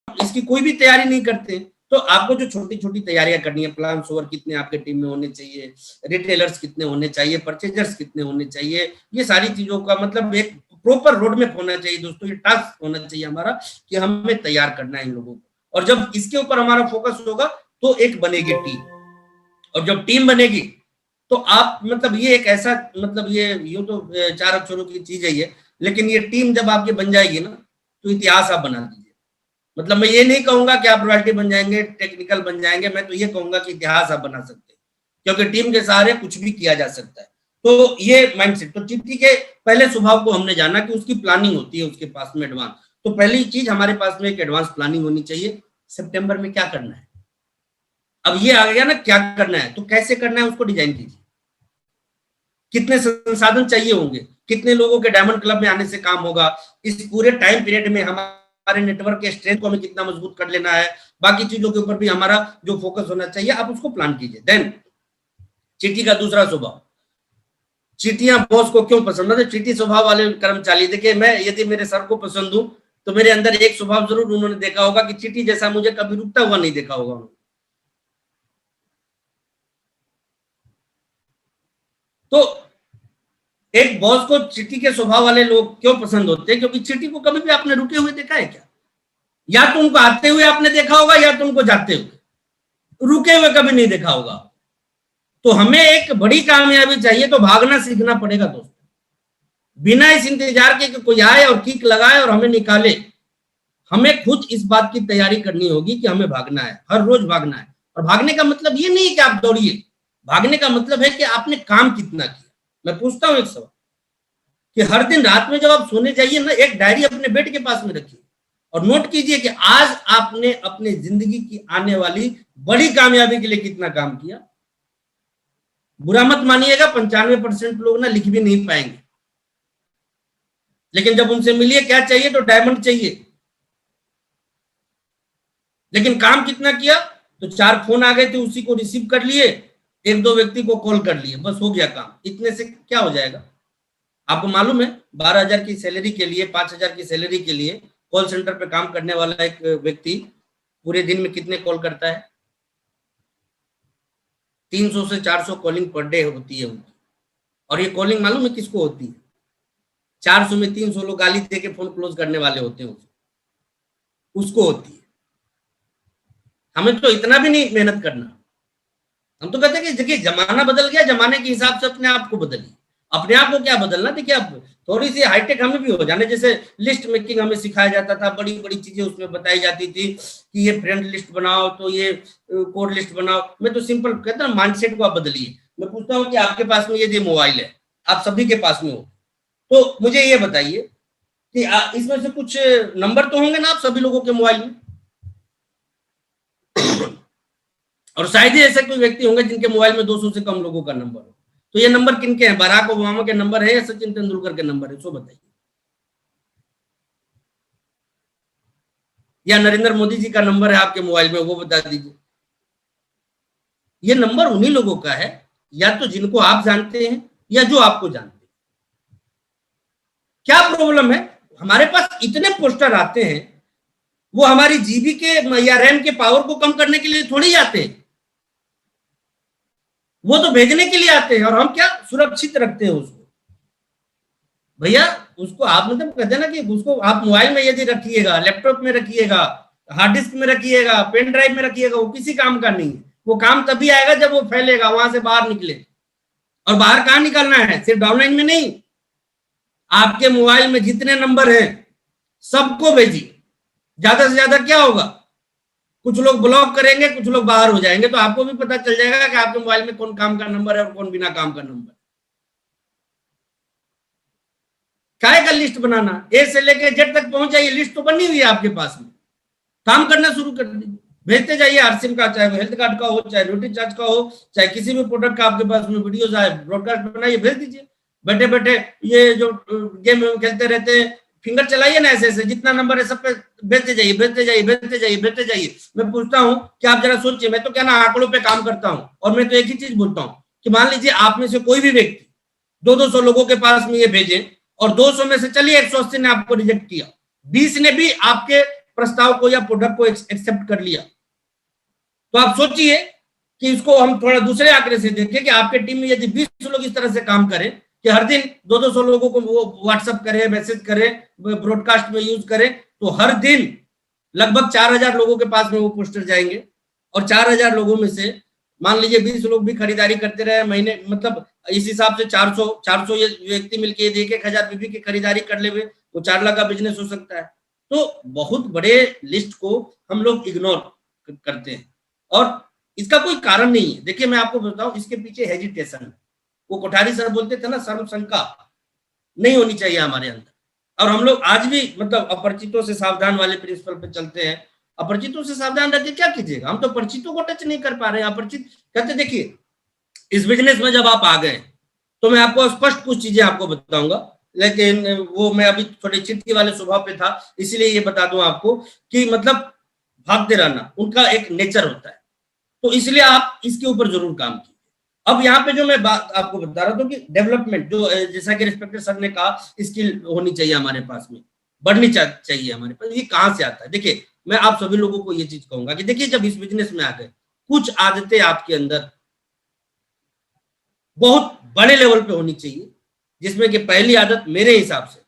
इसकी कोई भी तैयारी नहीं करते। तो आपको जो छोटी छोटी तैयारियां करनी है, प्लान ओवर कितने आपके टीम में होने चाहिए, रिटेलर्स कितने होने चाहिए, परचेजर्स कितने होने चाहिए, ये सारी चीजों का मतलब एक प्रॉपर रोड मैप होना चाहिए दोस्तों। ये टास्क होना चाहिए हमारा कि हमें तैयार करना है इन लोगों को, और जब इसके ऊपर हमारा फोकस होगा तो एक बनेगी टीम, और जब टीम बनेगी तो आप मतलब ये एक ऐसा मतलब ये यूं तो 4 अक्षरों की चीज है ये, लेकिन ये टीम जब आपकी बन जाएगी ना तो इतिहास आप बना दीजिए। मतलब मैं ये नहीं कहूंगा कि आप रॉयल्टी बन जाएंगे, टेक्निकल बन जाएंगे, मैं तो ये कहूंगा कि इतिहास आप बना सकते हैं, क्योंकि टीम के सहारे कुछ भी किया जा सकता है। तो ये माइंडसेट, तो चिट्ठी के पहले स्वभाव को हमने जाना कि उसकी प्लानिंग होती है उसके पास में एडवांस। तो पहली चीज हमारे पास में एक एडवांस प्लानिंग होनी चाहिए, सितंबर में क्या करना है। अब ये आ गया ना क्या करना है, तो कैसे करना है उसको डिजाइन कीजिए। कितने संसाधन चाहिए होंगे, कितने लोगों के डायमंड क्लब में आने से काम होगा, इस पूरे टाइम पीरियड में हमारे नेटवर्क के स्ट्रेंथ को हमें कितना मजबूत कर लेना है, बाकी चीजों के ऊपर भी हमारा जो फोकस होना चाहिए, आप उसको प्लान कीजिए। देन चीटी का दूसरा स्वभाव, चीटियां बॉस को क्यों पसंद है, चीटी स्वभाव वाले कर्मचारी, देखिए मैं यदि मेरे सर को पसंद हूं तो मेरे अंदर एक स्वभाव जरूर उन्होंने देखा होगा कि चीटी जैसा मुझे कभी रुकता हुआ नहीं देखा होगा। तो एक बॉस को चीटी के स्वभाव वाले लोग क्यों पसंद होते हैं, क्योंकि चीटी को कभी भी आपने रुके हुए देखा है क्या? या तो उनको आते हुए आपने देखा होगा या तो उनको जाते हुए, रुके हुए कभी नहीं देखा होगा। तो हमें एक बड़ी कामयाबी चाहिए तो भागना सीखना पड़ेगा दोस्तों, बिना इस इंतजार के कि कोई आए और किक लगाए और हमें निकाले। हमें खुद इस बात की तैयारी करनी होगी कि हमें भागना है, हर रोज भागना है। और भागने का मतलब ये नहीं है कि आप दौड़िए, भागने का मतलब है कि आपने काम कितना किया। मैं पूछता हूं एक सवाल कि हर दिन रात में जब आप सोने जाइए ना, एक डायरी अपने बेड के पास में रखिए और नोट कीजिए कि आज आपने अपने जिंदगी की आने वाली बड़ी कामयाबी के लिए कितना काम किया। बुरा मत मानिएगा, 95% लोग ना लिख भी नहीं पाएंगे, लेकिन जब उनसे मिलिए क्या चाहिए तो डायमंड चाहिए, लेकिन काम कितना किया, तो 4 फोन आ गए थे उसी को रिसीव कर लिए, 1-2 व्यक्ति को कॉल कर लिए, बस हो गया काम। इतने से क्या हो जाएगा? आपको मालूम है 12,000 की सैलरी के लिए, 5,000 की सैलरी के लिए कॉल सेंटर पे काम करने वाला एक व्यक्ति पूरे दिन में कितने कॉल करता है? 300 से 400 कॉलिंग पर डे होती है उनकी। और ये कॉलिंग मालूम है किसको होती है? 400 में 300 लोग गाली दे के फोन क्लोज करने वाले होते हैं, उसको होती है। हमें तो इतना भी नहीं मेहनत करना। हम तो कहते हैं कि देखिए जमाना बदल गया, जमाने के हिसाब से अपने आप को बदलिए। अपने आप को क्या बदलना, देखिए अब थोड़ी सी हाईटेक हमें भी हो जाने, जैसे लिस्ट मेकिंग हमें सिखाया जाता था, बड़ी बड़ी चीजें उसमें बताई जाती थी कि ये फ्रेंड लिस्ट बनाओ, तो ये कोड लिस्ट बनाओ। मैं तो सिंपल कहता हूँ माइंडसेट को आप बदलिए। मैं पूछता हूँ कि आपके पास में यदि मोबाइल है, आप सभी के पास में हो, तो मुझे ये बताइए कि इसमें से कुछ नंबर तो होंगे ना आप सभी लोगों के मोबाइल में, और शायद ही ऐसे कोई व्यक्ति होंगे जिनके मोबाइल में 200 से कम लोगों का नंबर हो। तो ये नंबर किनके हैं? बराक ओबामा के नंबर है या सचिन तेंदुलकर के नंबर है? सो बताइए। या नरेंद्र मोदी जी का नंबर है आपके मोबाइल में, वो बता दीजिए। ये नंबर उन्हीं लोगों का है, या तो जिनको आप जानते हैं या जो आपको जानते हैं। क्या प्रॉब्लम है? हमारे पास इतने पोस्टर आते हैं, वो हमारी जीबी के या रैम के पावर को कम करने के लिए थोड़ी आते हैं, वो तो भेजने के लिए आते हैं। और हम क्या सुरक्षित रखते हैं उसको? भैया उसको आप मतलब कहते हैं ना कि उसको आप मोबाइल में यदि रखिएगा, लैपटॉप में रखिएगा, हार्ड डिस्क में रखिएगा, पेन ड्राइव में रखिएगा, वो किसी काम का नहीं है। वो काम तभी आएगा जब वो फैलेगा, वहां से बाहर निकले। और बाहर कहाँ निकलना है? सिर्फ डाउनलाइन में नहीं, आपके मोबाइल में जितने नंबर हैं सबको भेजिए। ज्यादा से ज्यादा क्या होगा, कुछ लोग ब्लॉक करेंगे, कुछ लोग बाहर हो जाएंगे, तो आपको भी पता चल जाएगा कि आपके मोबाइल में कौन काम का नंबर है और कौन बिना काम का नंबर। काय का लिस्ट बनाना, ए से लेकर जेड तक पहुंच जाइए, लिस्ट तो बनी हुई है आपके पास में, काम करना शुरू कर दीजिए। भेजते जाइए आरसीएम का, चाहे वो हेल्थ कार्ड का हो, चाहे ड्यूटी चार्ज का हो, चाहे किसी भी प्रोडक्ट का आपके पास में वीडियोज आए, ब्रॉडकास्ट बनाइए, भेज दीजिए। बैठे बैठे ये जो गेम खेलते रहते हैं, फिंगर चलाइए ना ऐसे ऐसे, जितना नंबर है सब पे भेजते जाइए, भेजते जाइए, भेजते जाइए, भेजते जाइए। मैं पूछता हूँ कि आप जरा सोचिए, मैं तो क्या ना आंकड़ों पे काम करता हूँ, और मैं तो एक ही चीज बोलता हूँ कि मान लीजिए आप में से कोई भी व्यक्ति 200 लोगों के पास में ये भेजे, और 200 में से चलिए 180 ने आपको रिजेक्ट किया, 20 ने भी आपके प्रस्ताव को या प्रोडक्ट को एक्सेप्ट कर लिया, तो आप सोचिए कि इसको हम थोड़ा दूसरे आंकड़े से देखें कि आपके टीम में यदि 20 लोग इस तरह से काम करें कि हर दिन 200 लोगों को वो व्हाट्सएप करें, मैसेज करें, ब्रॉडकास्ट में यूज करें, तो हर दिन लगभग 4000 लोगों के पास में वो पोस्टर जाएंगे, और 4000 लोगों में से मान लीजिए 20 लोग भी खरीदारी करते रहे महीने, मतलब इस हिसाब से 400 ये व्यक्ति मिलकर 1000 बीबी की खरीदारी कर ले, वो 4 लाख का बिजनेस हो सकता है। तो बहुत बड़े लिस्ट को हम लोग इग्नोर करते हैं, और इसका कोई कारण नहीं है। देखिए मैं आपको बताऊं, इसके पीछे हेजिटेशन है। वो कोठारी सर बोलते थे ना, शर्म शंका नहीं होनी चाहिए हमारे अंदर, और हम लोग आज भी मतलब अपरिचितों से सावधान वाले प्रिंसिपल पे चलते हैं। अपरिचितों से सावधान रहते क्या कीजिएगा, हम तो परिचितों को टच नहीं कर पा रहे हैं। अपरिचित कहते देखिए, इस बिजनेस में जब आप आ गए तो मैं आपको स्पष्ट कुछ चीजें आपको बताऊंगा, लेकिन वो मैं अभी थोड़े चिट्ठी वाले स्वभाव पे था, इसलिए ये बता दूं आपको कि मतलब भागते रहना उनका एक नेचर होता है, तो इसलिए आप इसके ऊपर जरूर काम कीजिए। अब यहाँ पे जो मैं बात आपको बता रहा था कि डेवलपमेंट, जो जैसा कि रिस्पेक्टेड सर ने कहा, स्किल होनी चाहिए हमारे पास में, बढ़नी चाहिए हमारे पास। ये कहाँ से आता है? देखिए मैं आप सभी लोगों को ये चीज कहूंगा कि देखिए, जब इस बिजनेस में आ गए, कुछ आदतें आपके अंदर बहुत बड़े लेवल पे होनी चाहिए, जिसमें कि पहली आदत मेरे हिसाब से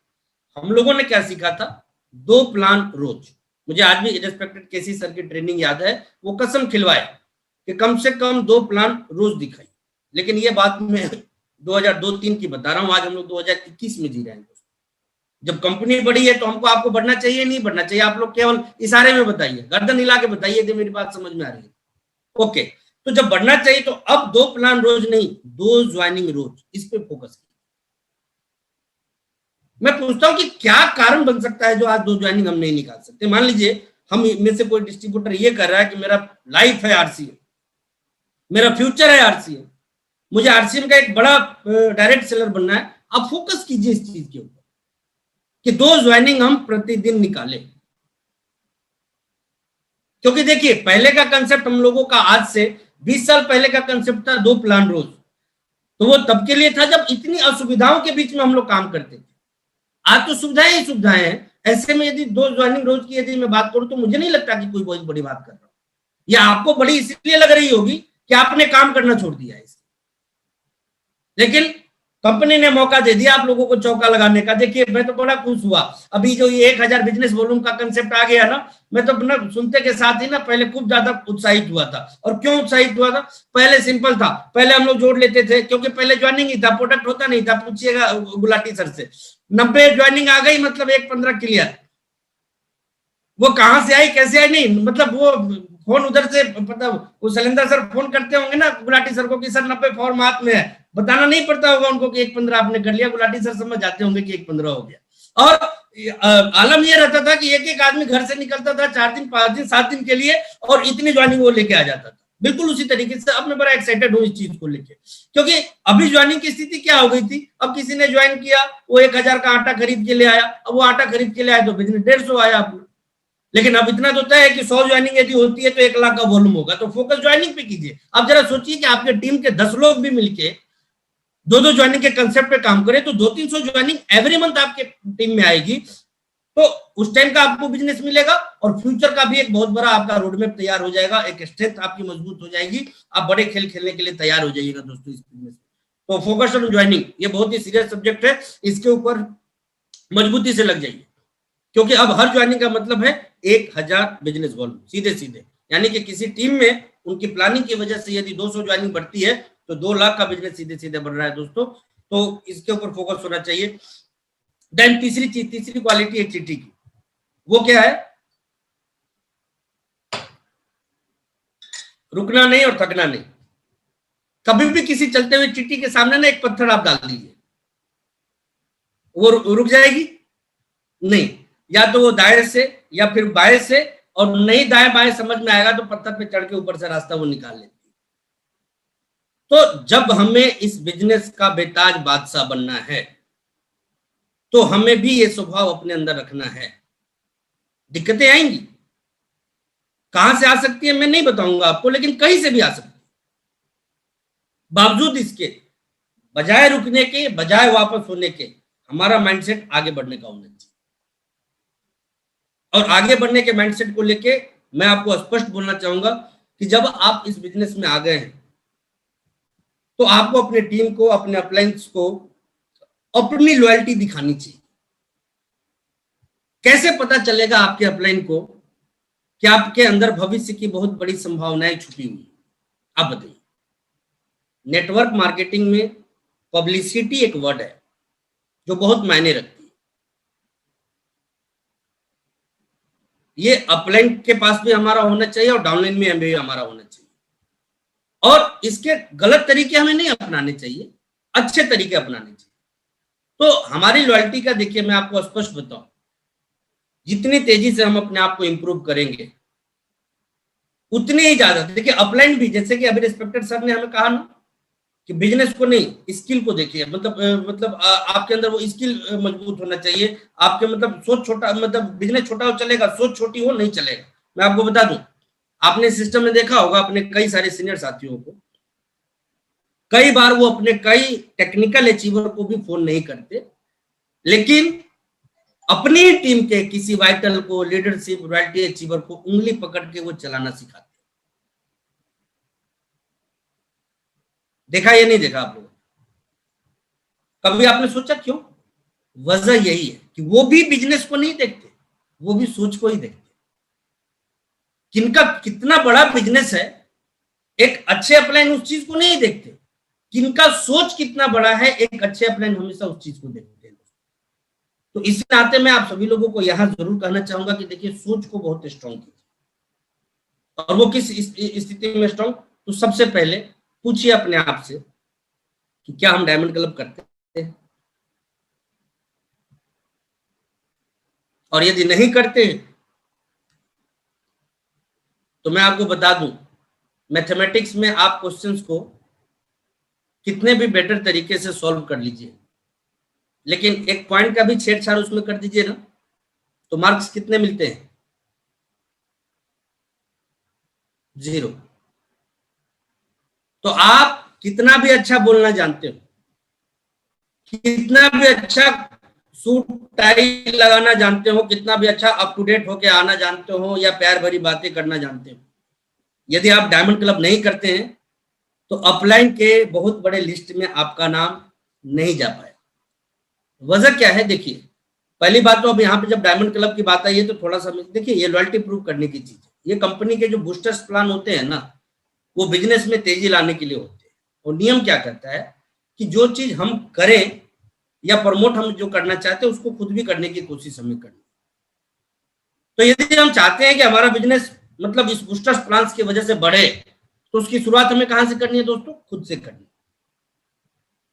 हम लोगों ने क्या सीखा था, 2 प्लान रोज। मुझे आज भी रिस्पेक्टेड केसी सर की ट्रेनिंग याद है, वो कसम खिलवाए कि कम से कम 2 प्लान रोज दिखाई। लेकिन ये बात मैं 2002-3 की बता रहा हूं, आज हम लोग 2021 में जी रहे हैं। जब कंपनी बड़ी है तो हमको आपको बढ़ना चाहिए, नहीं बढ़ना चाहिए, आप लोग केवल इशारे में बताइए, गर्दन हिला के बताइए कि मेरी बात समझ में आ रही है। ओके, तो जब बढ़ना चाहिए तो अब 2 प्लान रोज नहीं, 2 ज्वाइनिंग रोज, इस पे फोकस कीजिए। मैं पूछता हूं कि क्या कारण बन सकता है जो आज 2 ज्वाइनिंग हम नहीं निकाल सकते। मान लीजिए हम में से कोई डिस्ट्रीब्यूटर ये कर रहा है कि मेरा लाइफ है आरसीएम, मेरा फ्यूचर है आरसीएम, मुझे आरसीएम का एक बड़ा डायरेक्ट सेलर बनना है। आप फोकस कीजिए इस चीज के ऊपर कि 2 ज्वाइनिंग हम प्रतिदिन निकालें, क्योंकि देखिए पहले का कंसेप्ट हम लोगों का आज से 20 साल पहले का कंसेप्ट था 2 प्लान रोज, तो वो तब के लिए था जब इतनी असुविधाओं के बीच में हम लोग काम करते थे। आज तो सुविधाएं ही सुविधाएं हैं, ऐसे में यदि 2 ज्वाइनिंग रोज की यदि मैं बात करूं तो मुझे नहीं लगता कि कोई बहुत बड़ी बात कर रहा हूं, या आपको बड़ी इसलिए लग रही होगी कि आपने काम करना छोड़ दिया है। लेकिन कंपनी ने मौका दे दिया आप लोगों को चौका लगाने का। देखिए मैं तो बड़ा खुश हुआ, अभी जो ये 1000 बिजनेस वॉल्यूम का कंसेप्ट आ गया ना, मैं तो ना सुनते के साथ ही ना पहले खूब ज्यादा उत्साहित हुआ था। और क्यों उत्साहित हुआ था? पहले सिंपल था, पहले हम लोग जोड़ लेते थे, क्योंकि पहले ज्वाइनिंग ही था, प्रोडक्ट होता नहीं था। पूछिएगा गुलाटी सर से, 90 ज्वाइनिंग आ गई मतलब 115 क्लियर। वो कहां से आई कैसे आई नहीं, मतलब वो फोन उधर से, मतलब वो शैलेंद्र सर फोन करते होंगे ना गुलाटी सर को कि सर 90 फॉर्म हाथ में है, बताना नहीं पड़ता होगा उनको कि 115 आपने कर लिया, गुलाटी सर समझ जाते होंगे कि 115 हो गया। और आलम यह रहता था कि एक आदमी घर से निकलता था 4 दिन 5 दिन 7 दिन के लिए, और इतनी ज्वाइनिंग वो लेके आ जाता था। बिल्कुल उसी तरीके से अब मैं बड़ा एक्साइटेड हूँ इस चीज को लेके, क्योंकि अभी ज्वाइनिंग की स्थिति क्या हो गई थी, अब किसी ने ज्वाइन किया, वो 1000 का आटा खरीद के ले आया, अब वो आटा खरीद के ले आया तो बिजनेस 150 आया अपना। लेकिन अब इतना तो तय है कि 100 ज्वाइनिंग यदि होती है तो 1 लाख का वॉल्यूम होगा, तो फोकस ज्वाइनिंग पे कीजिए। अब जरा सोचिए कि आपके टीम के 10 लोग भी मिलके 2-2 ज्वाइनिंग के कंसेप्ट पे काम करें तो 200-300 ज्वाइनिंग एवरी मंथ आपके टीम में आएगी, तो उस टाइम का आपको बिजनेस मिलेगा, और फ्यूचर का भी एक बहुत बड़ा आपका रोडमैप तैयार हो जाएगा, एक स्ट्रेंथ आपकी मजबूत हो जाएगी, आप बड़े खेल खेलने के लिए तैयार हो जाइएगा दोस्तों इस बिजनेस में। तो फोकस ऑन ज्वाइनिंग ये बहुत ही सीरियस सब्जेक्ट है, इसके ऊपर मजबूती से लग जाइए, क्योंकि अब हर ज्वाइनिंग का मतलब है 1000 बिजनेस वॉल्यूम सीधे सीधे, यानी कि किसी टीम में उनकी प्लानिंग की वजह से यदि 200 ज्वाइनिंग बढ़ती है तो 2 लाख का बिजनेस सीधे सीधे बढ़ रहा है दोस्तों। तो इसके ऊपर फोकस होना चाहिए। देन तीसरी क्वालिटी है चिट्ठी की, वो क्या है? रुकना नहीं और थकना नहीं। कभी भी किसी चलते हुए चिट्ठी के सामने ना एक पत्थर आप डाल दीजिए, वो रुक जाएगी नहीं, या तो वो दाएं से या फिर बाएं से और नहीं दाएं बाएं समझ में आएगा तो पत्थर पे चढ़ के ऊपर से रास्ता वो निकाल लेती है। तो जब हमें इस बिजनेस का बेताज बादशाह बनना है तो हमें भी ये स्वभाव अपने अंदर रखना है। दिक्कतें आएंगी, कहां से आ सकती है मैं नहीं बताऊंगा आपको, लेकिन कहीं से भी आ सकती है। बावजूद इसके, बजाय रुकने के, बजाय वापस होने के, हमारा माइंडसेट आगे बढ़ने का होना चाहिए। और आगे बढ़ने के माइंडसेट को लेके मैं आपको स्पष्ट बोलना चाहूंगा कि जब आप इस बिजनेस में आ गए हैं तो आपको अपने टीम को, अपने अपलाइंस को अपनी लॉयल्टी दिखानी चाहिए। कैसे पता चलेगा आपके अपलाइन को कि आपके अंदर भविष्य की बहुत बड़ी संभावनाएं छुपी हुई है? आप बताइए। नेटवर्क मार्केटिंग में पब्लिसिटी एक वर्ड है जो बहुत मायने रखती है। ये अपलाइन के पास भी हमारा होना चाहिए और डाउनलाइन में भी हमारा होना चाहिए। और इसके गलत तरीके हमें नहीं अपनाने चाहिए, अच्छे तरीके अपनाने चाहिए। तो हमारी लॉयल्टी का देखिए, मैं आपको स्पष्ट बताऊं, जितनी तेजी से हम अपने आप को इंप्रूव करेंगे उतनी ही ज्यादा, देखिए अपलाइन भी, जैसे कि अभी रिस्पेक्टेड सर ने हमें कहा ना कि बिजनेस को नहीं स्किल को देखिए, मतलब आपके अंदर वो स्किल मजबूत होना चाहिए। आपके मतलब सोच छोटा, मतलब बिजनेस छोटा हो चलेगा, सोच छोटी हो नहीं चलेगा। मैं आपको बता दूं, आपने सिस्टम में देखा होगा अपने कई सारे सीनियर साथियों को, कई बार वो अपने कई टेक्निकल अचीवर को भी फोन नहीं करते, लेकिन अपनी टीम के किसी वाइटल को, लीडरशिप, रॉयल्टी अचीवर को उंगली पकड़ के वो चलाना सिखाते। देखा या नहीं देखा आप लोग? कभी आपने सोचा क्यों? वजह यही है कि वो भी बिजनेस को नहीं देखते, वो भी सोच को ही देखते। किनका कितना बड़ा बिजनेस है, एक अच्छे अपलाइन उस चीज को नहीं देखते। किनका सोच कितना बड़ा है, एक अच्छे अपलाइन हमेशा उस चीज को देखते हैं। तो इस नाते मैं आप सभी लोगों को यहां जरूर कहना चाहूंगा कि देखिए, सोच को बहुत स्ट्रांग कीजिए। और वो किस स्थिति में स्ट्रांग? तो सबसे पहले पूछिए अपने आप से कि क्या हम डायमंड क्लब करते हैं, और यदि नहीं करते तो मैं आपको बता दूं, मैथमेटिक्स में आप क्वेश्चंस को कितने भी बेटर तरीके से सॉल्व कर लीजिए, लेकिन एक पॉइंट का भी छेड़छाड़ उसमें कर दीजिए ना, तो मार्क्स कितने मिलते हैं? 0। तो आप कितना भी अच्छा बोलना जानते हो, कितना भी अच्छा सूट टाई लगाना जानते हो, कितना भी अच्छा अप टू डेट होके आना जानते हो, या प्यार भरी बातें करना जानते हो, यदि आप डायमंड क्लब नहीं करते हैं तो अपलाइन के बहुत बड़े लिस्ट में आपका नाम नहीं जा पाए। वजह क्या है? देखिए, पहली बात तो अब यहाँ पे जब डायमंड क्लब की बात आई है तो थोड़ा सा देखिए, ये लॉयल्टी प्रूव करने की चीज है। ये कंपनी के जो बूस्टर्स प्लान होते हैं ना, वो बिजनेस में तेजी लाने के लिए होते हैं। और नियम क्या कहता है कि जो चीज हम करें या प्रमोट हम जो करना चाहते हैं उसको खुद भी करने की कोशिश हमें करनी। तो यदि हम चाहते हैं कि हमारा बिजनेस मतलब इस बूस्टर्स प्लान की वजह से बढ़े, तो उसकी शुरुआत हमें कहां से करनी है दोस्तों? खुद से करनी।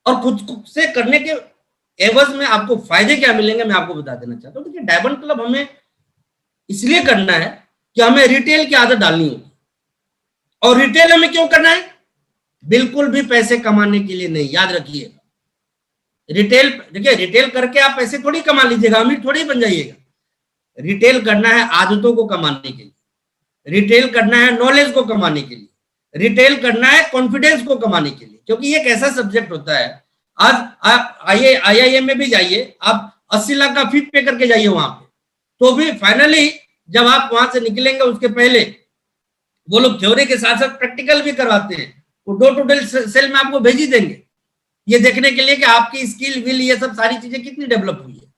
और खुद से करने के एवज में आपको फायदे क्या मिलेंगे मैं आपको बता देना चाहता हूं। देखिए, डायमंड क्लब हमें इसलिए करना है कि हमें रिटेल की आदत डालनी होगी। और रिटेल हमें क्यों करना है? बिल्कुल भी पैसे कमाने के लिए नहीं, याद रखिए। रिटेल, देखिए, रिटेल करके आप पैसे थोड़ी कमा लीजिएगा, अमीर थोड़ी बन जाइएगा। रिटेल करना है आदतों को कमाने के लिए, रिटेल करना है नॉलेज को कमाने के लिए, रिटेल करना है कॉन्फिडेंस को कमाने के लिए। क्योंकि ये एक ऐसा सब्जेक्ट होता है, आज आप IIM में भी जाइए, आप 80 लाख का फीस पे करके जाइए वहां पे, तो भी फाइनली जब आप वहां से निकलेंगे उसके पहले वो लोग थ्योरी के साथ साथ प्रैक्टिकल भी करवाते हैं। वो डोर टू डोर सेल में आपको भेज ही देंगे, ये देखने के लिए कि आपकी स्किल विल ये सब सारी चीजें कितनी डेवलप हुई है।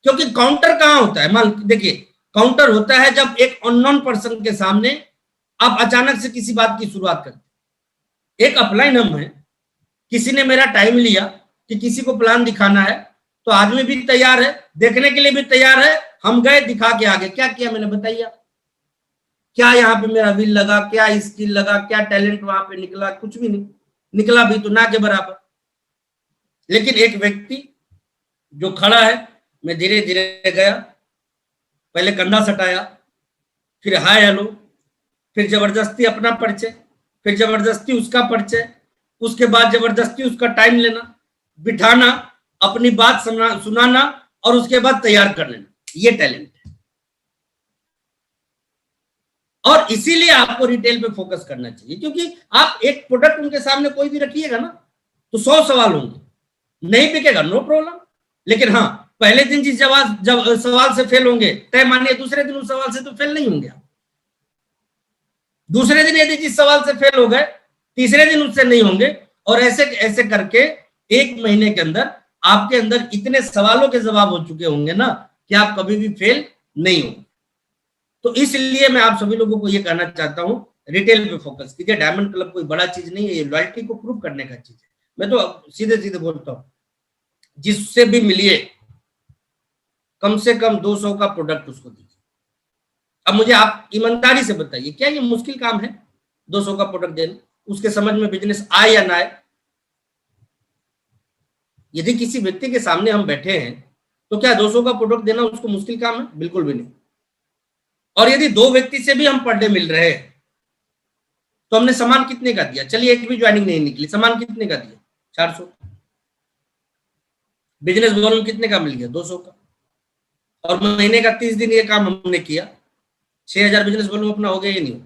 क्योंकि काउंटर कहां होता है? मान देखिए, काउंटर होता है जब एक अननोन पर्सन के सामने आप अचानक से किसी बात की शुरुआत करते। एक अपलाइन हम है, किसी ने मेरा टाइम लिया कि किसी को प्लान दिखाना है, तो आदमी भी तैयार है, देखने के लिए भी तैयार है। हम गए, दिखा के आगे क्या किया मैंने बताइए? क्या यहाँ पे मेरा विल लगा, क्या स्किल लगा, क्या टैलेंट वहां पे निकला? कुछ भी नहीं निकला, भी तो ना के बराबर। लेकिन एक व्यक्ति जो खड़ा है, मैं धीरे धीरे गया, पहले कंधा सटाया, फिर हाय हेलो, फिर जबरदस्ती अपना परिचय, फिर जबरदस्ती उसका परिचय, उसके बाद जबरदस्ती उसका टाइम लेना, बिठाना, अपनी बात सुनाना और उसके बाद तैयार कर लेना। ये टैलेंट है। और इसीलिए आपको रिटेल पे फोकस करना चाहिए, क्योंकि आप एक प्रोडक्ट उनके सामने कोई भी रखिएगा ना तो 100 सवाल होंगे, नहीं बिकेगा नो प्रॉब्लम, लेकिन हाँ पहले दिन जिस जब सवाल से फेल होंगे, तय मानिए दूसरे दिन उस सवाल से तो फेल नहीं होंगे आप। दूसरे दिन यदि जिस सवाल से फेल हो गए, तीसरे दिन उससे नहीं होंगे, और ऐसे ऐसे करके 1 महीने के अंदर आपके अंदर इतने सवालों के जवाब हो चुके होंगे ना कि आप कभी भी फेल नहीं होंगे। तो इसलिए मैं आप सभी लोगों को यह कहना चाहता हूं, रिटेल पे फोकस कीजिए। डायमंड क्लब कोई बड़ा चीज नहीं है, ये लॉयल्टी को प्रूव करने का चीज है। मैं तो सीधे सीधे बोलता हूं, जिससे भी मिलिए कम से कम 200 का प्रोडक्ट उसको दीजिए। अब मुझे आप ईमानदारी से बताइए, क्या ये मुश्किल काम है 200 का प्रोडक्ट देना? उसके समझ में बिजनेस आए या ना आए? यदि किसी व्यक्ति के सामने हम बैठे हैं तो क्या 200 का प्रोडक्ट देना उसको मुश्किल काम है? बिल्कुल भी नहीं। और यदि 2 व्यक्ति से भी हम पर डे मिल रहे हैं तो हमने सामान कितने का दिया? चलिए एक भी ज्वाइनिंग नहीं निकली, सामान कितने का दिया? 400। बिजनेस वॉल्यूम कितने का मिल गया? 200 का। और महीने का 30 दिन ये काम हमने किया, 6000 बिजनेस वॉल्यूम अपना हो गया या नहीं?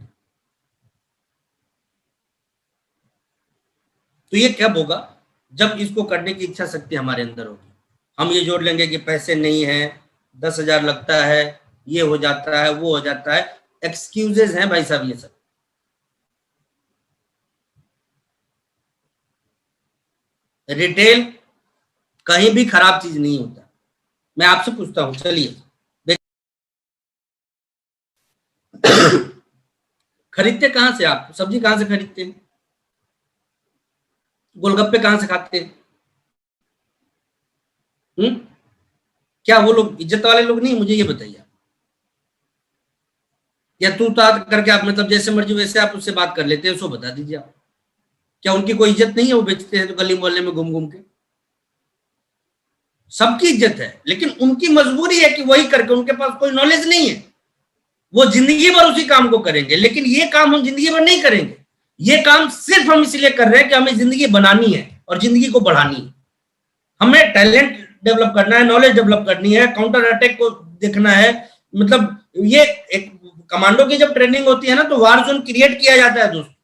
तो ये कब होगा? जब इसको करने की इच्छा शक्ति हमारे अंदर होगी। हम ये जोड़ लेंगे कि पैसे नहीं है, 10,000 लगता है, ये हो जाता है, वो हो जाता है, एक्सक्यूजेज हैं भाई साहब ये सब। रिटेल कहीं भी खराब चीज नहीं होता। मैं आपसे पूछता हूं, चलिए खरीदते कहां से आप? सब्जी कहां से खरीदते हैं? गोलगप्पे कहां से खाते हैं? क्या वो लोग इज्जत वाले लोग नहीं? मुझे ये बताइए। या तू तात करके आप मतलब जैसे मर्जी वैसे आप उससे बात कर लेते हैं, उसको बता दीजिए आप। क्या उनकी कोई इज्जत नहीं है? वो बेचते हैं तो गली मोहल्ले में घूम घूम के। सबकी इज्जत है, लेकिन उनकी मजबूरी है कि वही करके, उनके पास कोई नॉलेज नहीं है, वो जिंदगी भर उसी काम को करेंगे। लेकिन ये काम हम जिंदगी भर नहीं करेंगे। ये काम सिर्फ हम इसलिए कर रहे हैं कि हमें जिंदगी बनानी है और जिंदगी को बढ़ानी है। हमें टैलेंट डेवलप करना है, नॉलेज डेवलप करनी है, काउंटर अटैक को देखना है। मतलब ये एक कमांडो की जब ट्रेनिंग होती है ना तो वार जोन क्रिएट किया जाता है दोस्तों।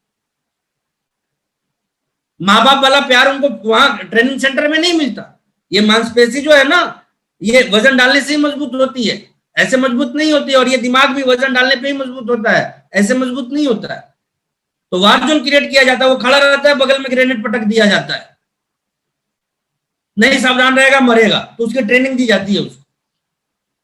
माँ बाप वाला प्यार उनको वहां ट्रेनिंग सेंटर में नहीं मिलता। ये मांसपेशी जो है ना, ये वजन डालने से ही मजबूत होती है, ऐसे मजबूत नहीं होती। और ये दिमाग भी वजन डालने पे ही मजबूत होता है, ऐसे मजबूत नहीं होता है। तो वार जोन क्रिएट किया जाता है, वो खड़ा रहता है, बगल में ग्रेनेड पटक दिया जाता है, नहीं सावधान रहेगा मरेगा, तो उसकी ट्रेनिंग दी जाती है उसको,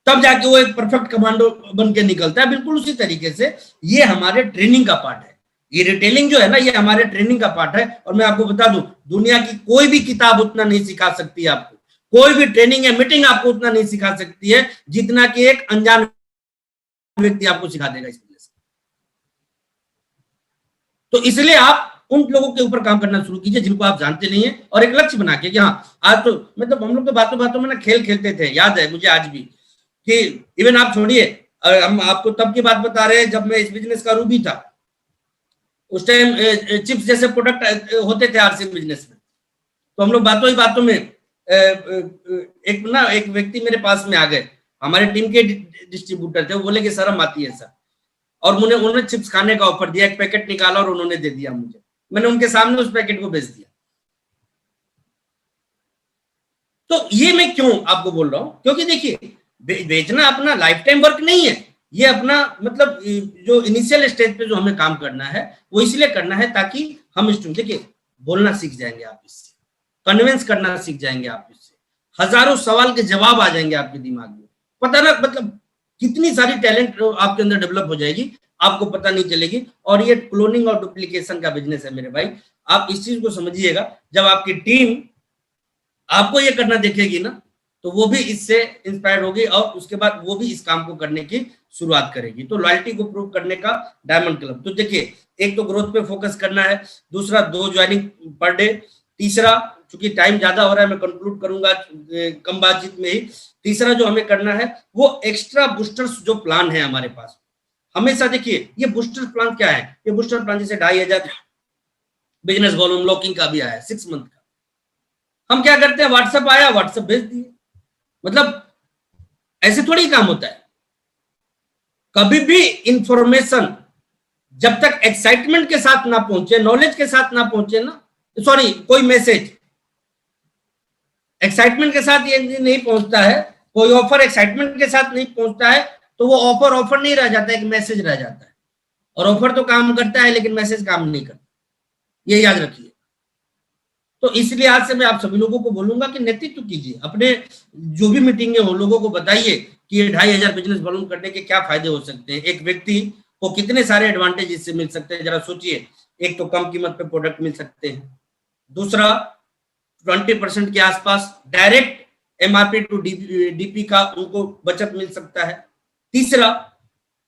तब जाके वो एक परफेक्ट कमांडो बन के निकलता है। बिल्कुल उसी तरीके से ये हमारे ट्रेनिंग का पार्ट है। ये रिटेलिंग जो है ना, ये हमारे ट्रेनिंग का पार्ट है। और मैं आपको बता दूं, दुनिया की कोई भी किताब उतना नहीं सिखा सकती है आपको, कोई भी ट्रेनिंग या मीटिंग आपको उतना नहीं सिखा सकती है जितना कि एक अनजान व्यक्ति आपको सिखा देगा इस वजह से। तो इसलिए आप उन लोगों के ऊपर काम करना शुरू कीजिए जिनको आप जानते नहीं है, और एक लक्ष्य बना के कि हाँ आज तो मतलब हम लोग तो बातों बातों में ना खेल खेलते थे, याद है मुझे आज भी, कि इवन आप छोड़िए, हम आपको तब की बात बता रहे हैं जब मैं इस बिजनेस का रूबी था। उस टाइम चिप्स जैसे प्रोडक्ट होते थे आरसी बिजनेस में, तो हम लोग बातों ही बातों में एक व्यक्ति मेरे पास में आ गए, हमारे टीम के डिस्ट्रीब्यूटर थे। वो बोले कि शर्म आती है सर, और उन्होंने चिप्स खाने का ऑफर दिया, एक पैकेट निकाला और उन्होंने दे दिया मुझे। मैंने उनके सामने उस पैकेट को बेच दिया। तो ये मैं क्यों आपको बोल रहा हूं? क्योंकि देखिए बेचना अपना लाइफ टाइम वर्क नहीं है, ये अपना मतलब जो इनिशियल स्टेज पे जो हमें काम करना है वो इसलिए करना है ताकि हम देखिए बोलना सीख जाएंगे आप इससे, कन्विंस करना सीख जाएंगे आप इससे, हजारों सवाल के जवाब आ जाएंगे आपके दिमाग में, पता ना मतलब कितनी सारी टैलेंट आपके अंदर डेवलप हो जाएगी, आपको पता नहीं चलेगी। और ये क्लोनिंग और डुप्लीकेशन का बिजनेस है मेरे भाई, आप इस चीज को समझिएगा। जब आपकी टीम आपको ये करना देखेगी ना तो वो भी इससे इंस्पायर होगी और उसके बाद वो भी इस काम को करने की शुरुआत करेगी। तो लॉयल्टी को प्रूव करने का डायमंड क्लब। तो देखिए, एक तो ग्रोथ पे फोकस करना है, दूसरा 2 ज्वाइनिंग पर डे, तीसरा चूंकि टाइम ज्यादा हो रहा है मैं कंक्लूड करूंगा कम बातचीत में ही, तीसरा जो हमें करना है वो एक्स्ट्रा बूस्टर्स जो प्लान है हमारे पास, हमेशा देखिए ये बूस्टर प्लान क्या है, ये बूस्टर प्लान जैसे 2,500 बिजनेस वॉल्यूम लॉकिंग का भी आया 6 मंथ का, हम क्या करते हैं, व्हाट्सएप आया, व्हाट्सएप भेज दिए। मतलब ऐसे थोड़ी काम होता है। कभी भी इंफॉर्मेशन जब तक एक्साइटमेंट के साथ ना पहुंचे, नॉलेज के साथ ना पहुंचे ना, सॉरी, कोई मैसेज एक्साइटमेंट के साथ ये नहीं पहुंचता है, कोई ऑफर एक्साइटमेंट के साथ नहीं पहुंचता है, तो वो ऑफर ऑफर नहीं रह जाता है, एक मैसेज रह जाता है। और ऑफर तो काम करता है लेकिन मैसेज काम नहीं करता, ये याद रखिए। तो इसलिए आज से मैं आप सभी लोगों को बोलूंगा कि नेतृत्व कीजिए, अपने जो भी मीटिंगें हो लोगों को बताइए कि ये 2,500 बिजनेस वॉल्यूम करने के क्या फायदे हो सकते हैं, एक व्यक्ति को कितने सारे एडवांटेज इससे मिल सकते हैं, जरा सोचिए। एक तो कम कीमत पे प्रोडक्ट मिल सकते हैं, दूसरा 20% के आसपास डायरेक्ट एमआरपी टू डीपी का उनको बचत मिल सकता है, तीसरा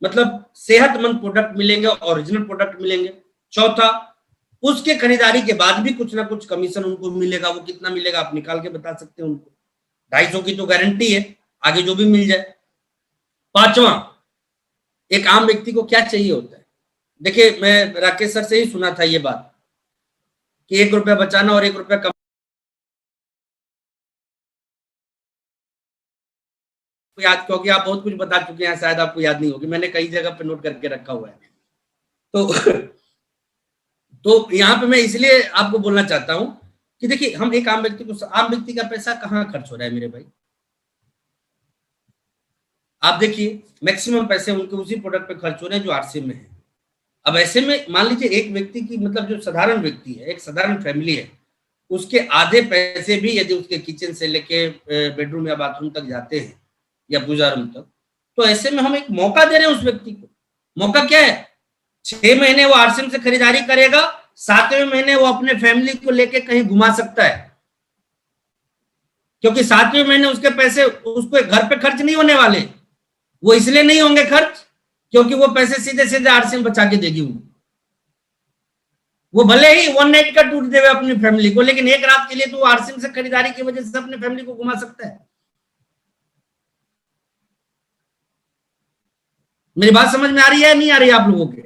मतलब सेहतमंद प्रोडक्ट मिलेंगे, ओरिजिनल प्रोडक्ट मिलेंगे, चौथा उसके खरीदारी के बाद भी कुछ ना कुछ कमीशन उनको मिलेगा, वो कितना मिलेगा आप निकाल के बता सकते हैं उनको, 250 की तो गारंटी है, आगे जो भी मिल जाए। पांचवा, एक आम व्यक्ति को क्या चाहिए होता है, देखिए मैं राकेश सर से ही सुना था ये बात कि 1 रुपया बचाना और 1 रुपया कम, याद, क्योंकि आप बहुत कुछ बता चुके हैं, शायद आपको याद नहीं होगी, मैंने कई जगह पे नोट करके रखा हुआ है। तो यहाँ पे मैं इसलिए आपको बोलना चाहता हूं कि देखिए हम एक आम व्यक्ति का पैसा कहाँ खर्च हो रहा है मेरे भाई, आप देखिए मैक्सिमम पैसे उनके उसी प्रोडक्ट पे खर्च हो रहे हैं जो आरसीएम में है। अब ऐसे में मान लीजिए एक व्यक्ति की, मतलब जो साधारण व्यक्ति है, एक साधारण फैमिली है, उसके आधे पैसे भी यदि उसके किचन से लेके बेडरूम या बाथरूम तक जाते हैं या पूजा रूम तक, तो ऐसे में हम एक मौका दे रहे हैं उस व्यक्ति को। मौका क्या है, 6 महीने वो आरसीएम से खरीदारी करेगा, 7वें महीने वो अपने फैमिली को लेके कहीं घुमा सकता है, क्योंकि 7वें महीने उसके पैसे उसको घर पे खर्च नहीं होने वाले, वो इसलिए नहीं होंगे खर्च क्योंकि वो पैसे सीधे सीधे आरसीएम बचा के देगी उनको। वो भले ही 1 नाइट का टूर देवे अपनी फैमिली को, लेकिन एक रात के लिए तो आरसीएम से खरीदारी की वजह से अपनी फैमिली को घुमा सकता है। मेरी बात समझ में आ रही है नहीं आ रही है आप लोगों के?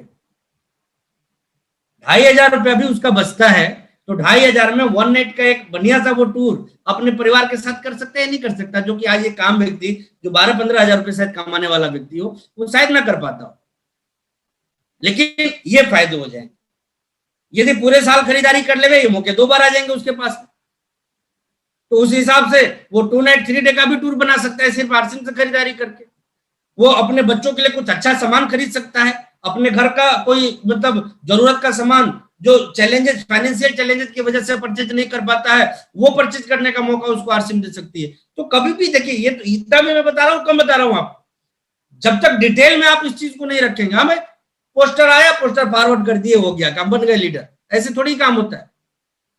2,500 रुपया भी उसका बचता है, तो 2,500 में 1 नाइट का एक बढ़िया सा वो टूर अपने परिवार के साथ कर सकते हैं, नहीं कर सकता? जो कि आज एक काम व्यक्ति जो 12-15 हजार रुपए शायद कमाने वाला व्यक्ति हो, वो शायद ना कर पाता हो, लेकिन ये फायदे हो जाएंगे। यदि पूरे साल खरीदारी कर ले, ये मौके 2 बार आ जाएंगे उसके पास, तो उस हिसाब से वो 2 नाइट 3 डे का भी टूर बना सकता है सिर्फ आरसीएम से खरीदारी करके। वो अपने बच्चों के लिए कुछ अच्छा सामान खरीद सकता है, अपने घर का कोई मतलब जरूरत का सामान जो चैलेंजेस, फाइनेंशियल चैलेंजेस की वजह से परचेज नहीं कर पाता है, वो परचेज करने का मौका उसको आरसीएम दे सकती है। तो कभी भी देखिए, ये तो इतना मैं बता रहा हूँ, कम बता रहा हूँ आपको, जब तक डिटेल में आप इस चीज को नहीं रखेंगे, हमें पोस्टर आया, पोस्टर फॉरवर्ड कर दिए, हो गया काम, बन गए लीडर, ऐसे थोड़ी काम होता है।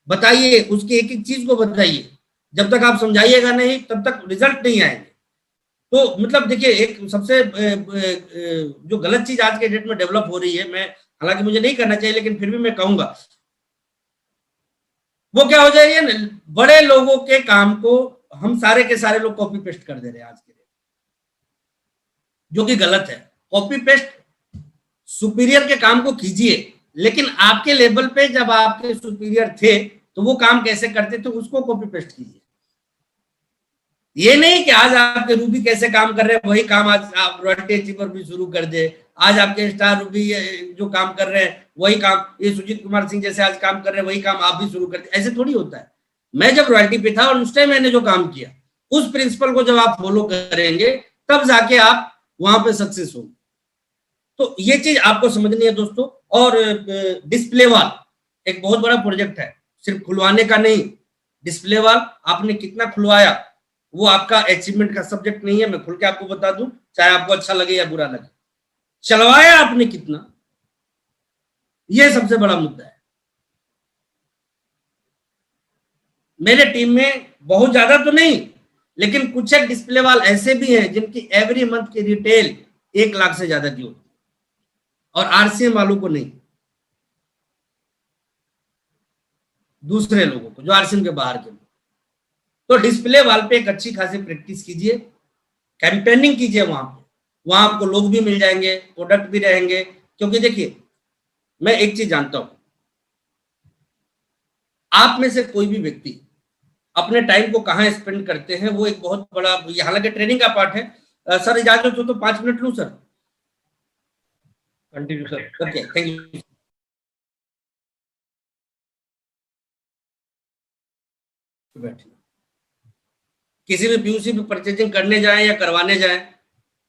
बताइए, उसकी एक एक चीज को बताइए, जब तक आप समझाइएगा नहीं तब तक रिजल्ट नहीं आएंगे। तो मतलब देखिए, एक सबसे जो गलत चीज आज के डेट में डेवलप हो रही है, मैं हालांकि मुझे नहीं करना चाहिए लेकिन फिर भी मैं कहूंगा, वो क्या हो जाएगी, बड़े लोगों के काम को हम सारे के सारे लोग कॉपी पेस्ट कर दे रहे हैं आज के डेट, जो कि गलत है। कॉपी पेस्ट सुपीरियर के काम को कीजिए, लेकिन आपके लेवल पे जब आपके सुपीरियर थे तो वो काम कैसे करते थे उसको कॉपी पेस्ट कीजिए। ये नहीं कि आज आपके रूबी कैसे काम कर रहे हैं वही काम आज आप रॉयल्टी अचीवर भी शुरू कर दे, आज आपके स्टार रूबी जो काम कर रहे हैं वही काम ये सुजीत कुमार सिंह जैसे आज काम कर रहे हैं वही काम आप भी शुरू कर दे, ऐसे थोड़ी होता है। मैं जब रॉयल्टी पे था और उस टाइम मैंने जो काम किया, उस प्रिंसिपल को जब आप फॉलो करेंगे तब जाके आप वहां पे सक्सेस होंगे। तो ये चीज आपको समझनी है दोस्तों। और डिस्प्ले वॉल एक बहुत बड़ा प्रोजेक्ट है, सिर्फ खुलवाने का नहीं, डिस्प्ले वॉल आपने कितना खुलवाया वो आपका अचीवमेंट का सब्जेक्ट नहीं है, मैं खुल के आपको बता दूं, चाहे आपको अच्छा लगे या बुरा लगे, चलवाया आपने कितना, ये सबसे बड़ा मुद्दा है। मेरे टीम में बहुत ज्यादा तो नहीं, लेकिन कुछ एक डिस्प्ले वॉल ऐसे भी हैं जिनकी एवरी मंथ की रिटेल 1 लाख से ज्यादा की होती, और आरसीएम वालों को नहीं, दूसरे लोगों को जो आरसीएम के बाहर के। तो डिस्प्ले वॉल पे एक अच्छी खासी प्रैक्टिस कीजिए, कैंपेनिंग कीजिए वहां पे, वहां आपको लोग भी मिल जाएंगे, प्रोडक्ट भी रहेंगे। क्योंकि देखिए, मैं एक चीज जानता हूं, आप में से कोई भी व्यक्ति अपने टाइम को कहाँ स्पेंड करते हैं वो एक बहुत बड़ा, हालांकि ट्रेनिंग का पार्ट है। सर इजाजत हो तो 5 मिनट लूं sir? Continue sir. Okay, thank you. किसी भी पीयूसी पे परचेजिंग करने जाएं या करवाने जाएं,